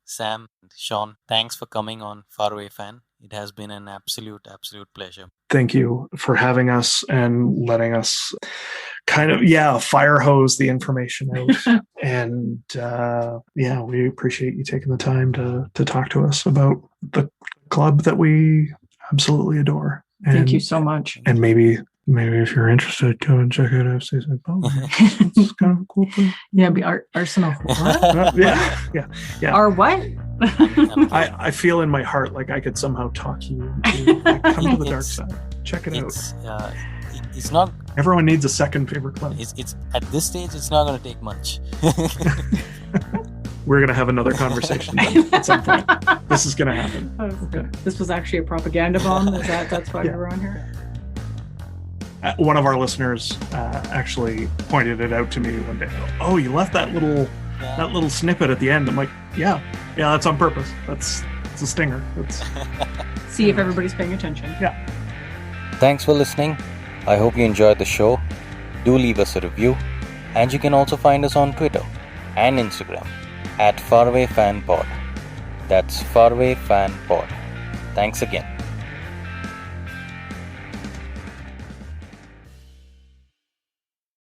Sam and Shaun, thanks for coming on Faraway Fan. It has been an absolute pleasure. Thank you for having us and letting us kind of, fire hose the information out. And we appreciate you taking the time to talk to us about the club that we absolutely adore. Thank you so much. And maybe if you're interested, go and check out FC St Pauli. It's kind of a cool place. Yeah, be Arsenal. What? Yeah. Our what? I feel in my heart like I could somehow talk you into come to the dark side. Check it out. It's not. Everyone needs a second favorite club. It's at this stage. It's not going to take much. We're going to have another conversation at some point. This is going to happen. Okay. This was actually a propaganda bomb. That's why we're on here? One of our listeners actually pointed it out to me one day. Oh, you left that little snippet at the end. I'm like, yeah, that's on purpose. It's a stinger. See if everybody's paying attention. Yeah. Thanks for listening. I hope you enjoyed the show. Do leave us a review, and you can also find us on Twitter and Instagram @FarawayFanPod. That's Faraway Fan Pod. Thanks again.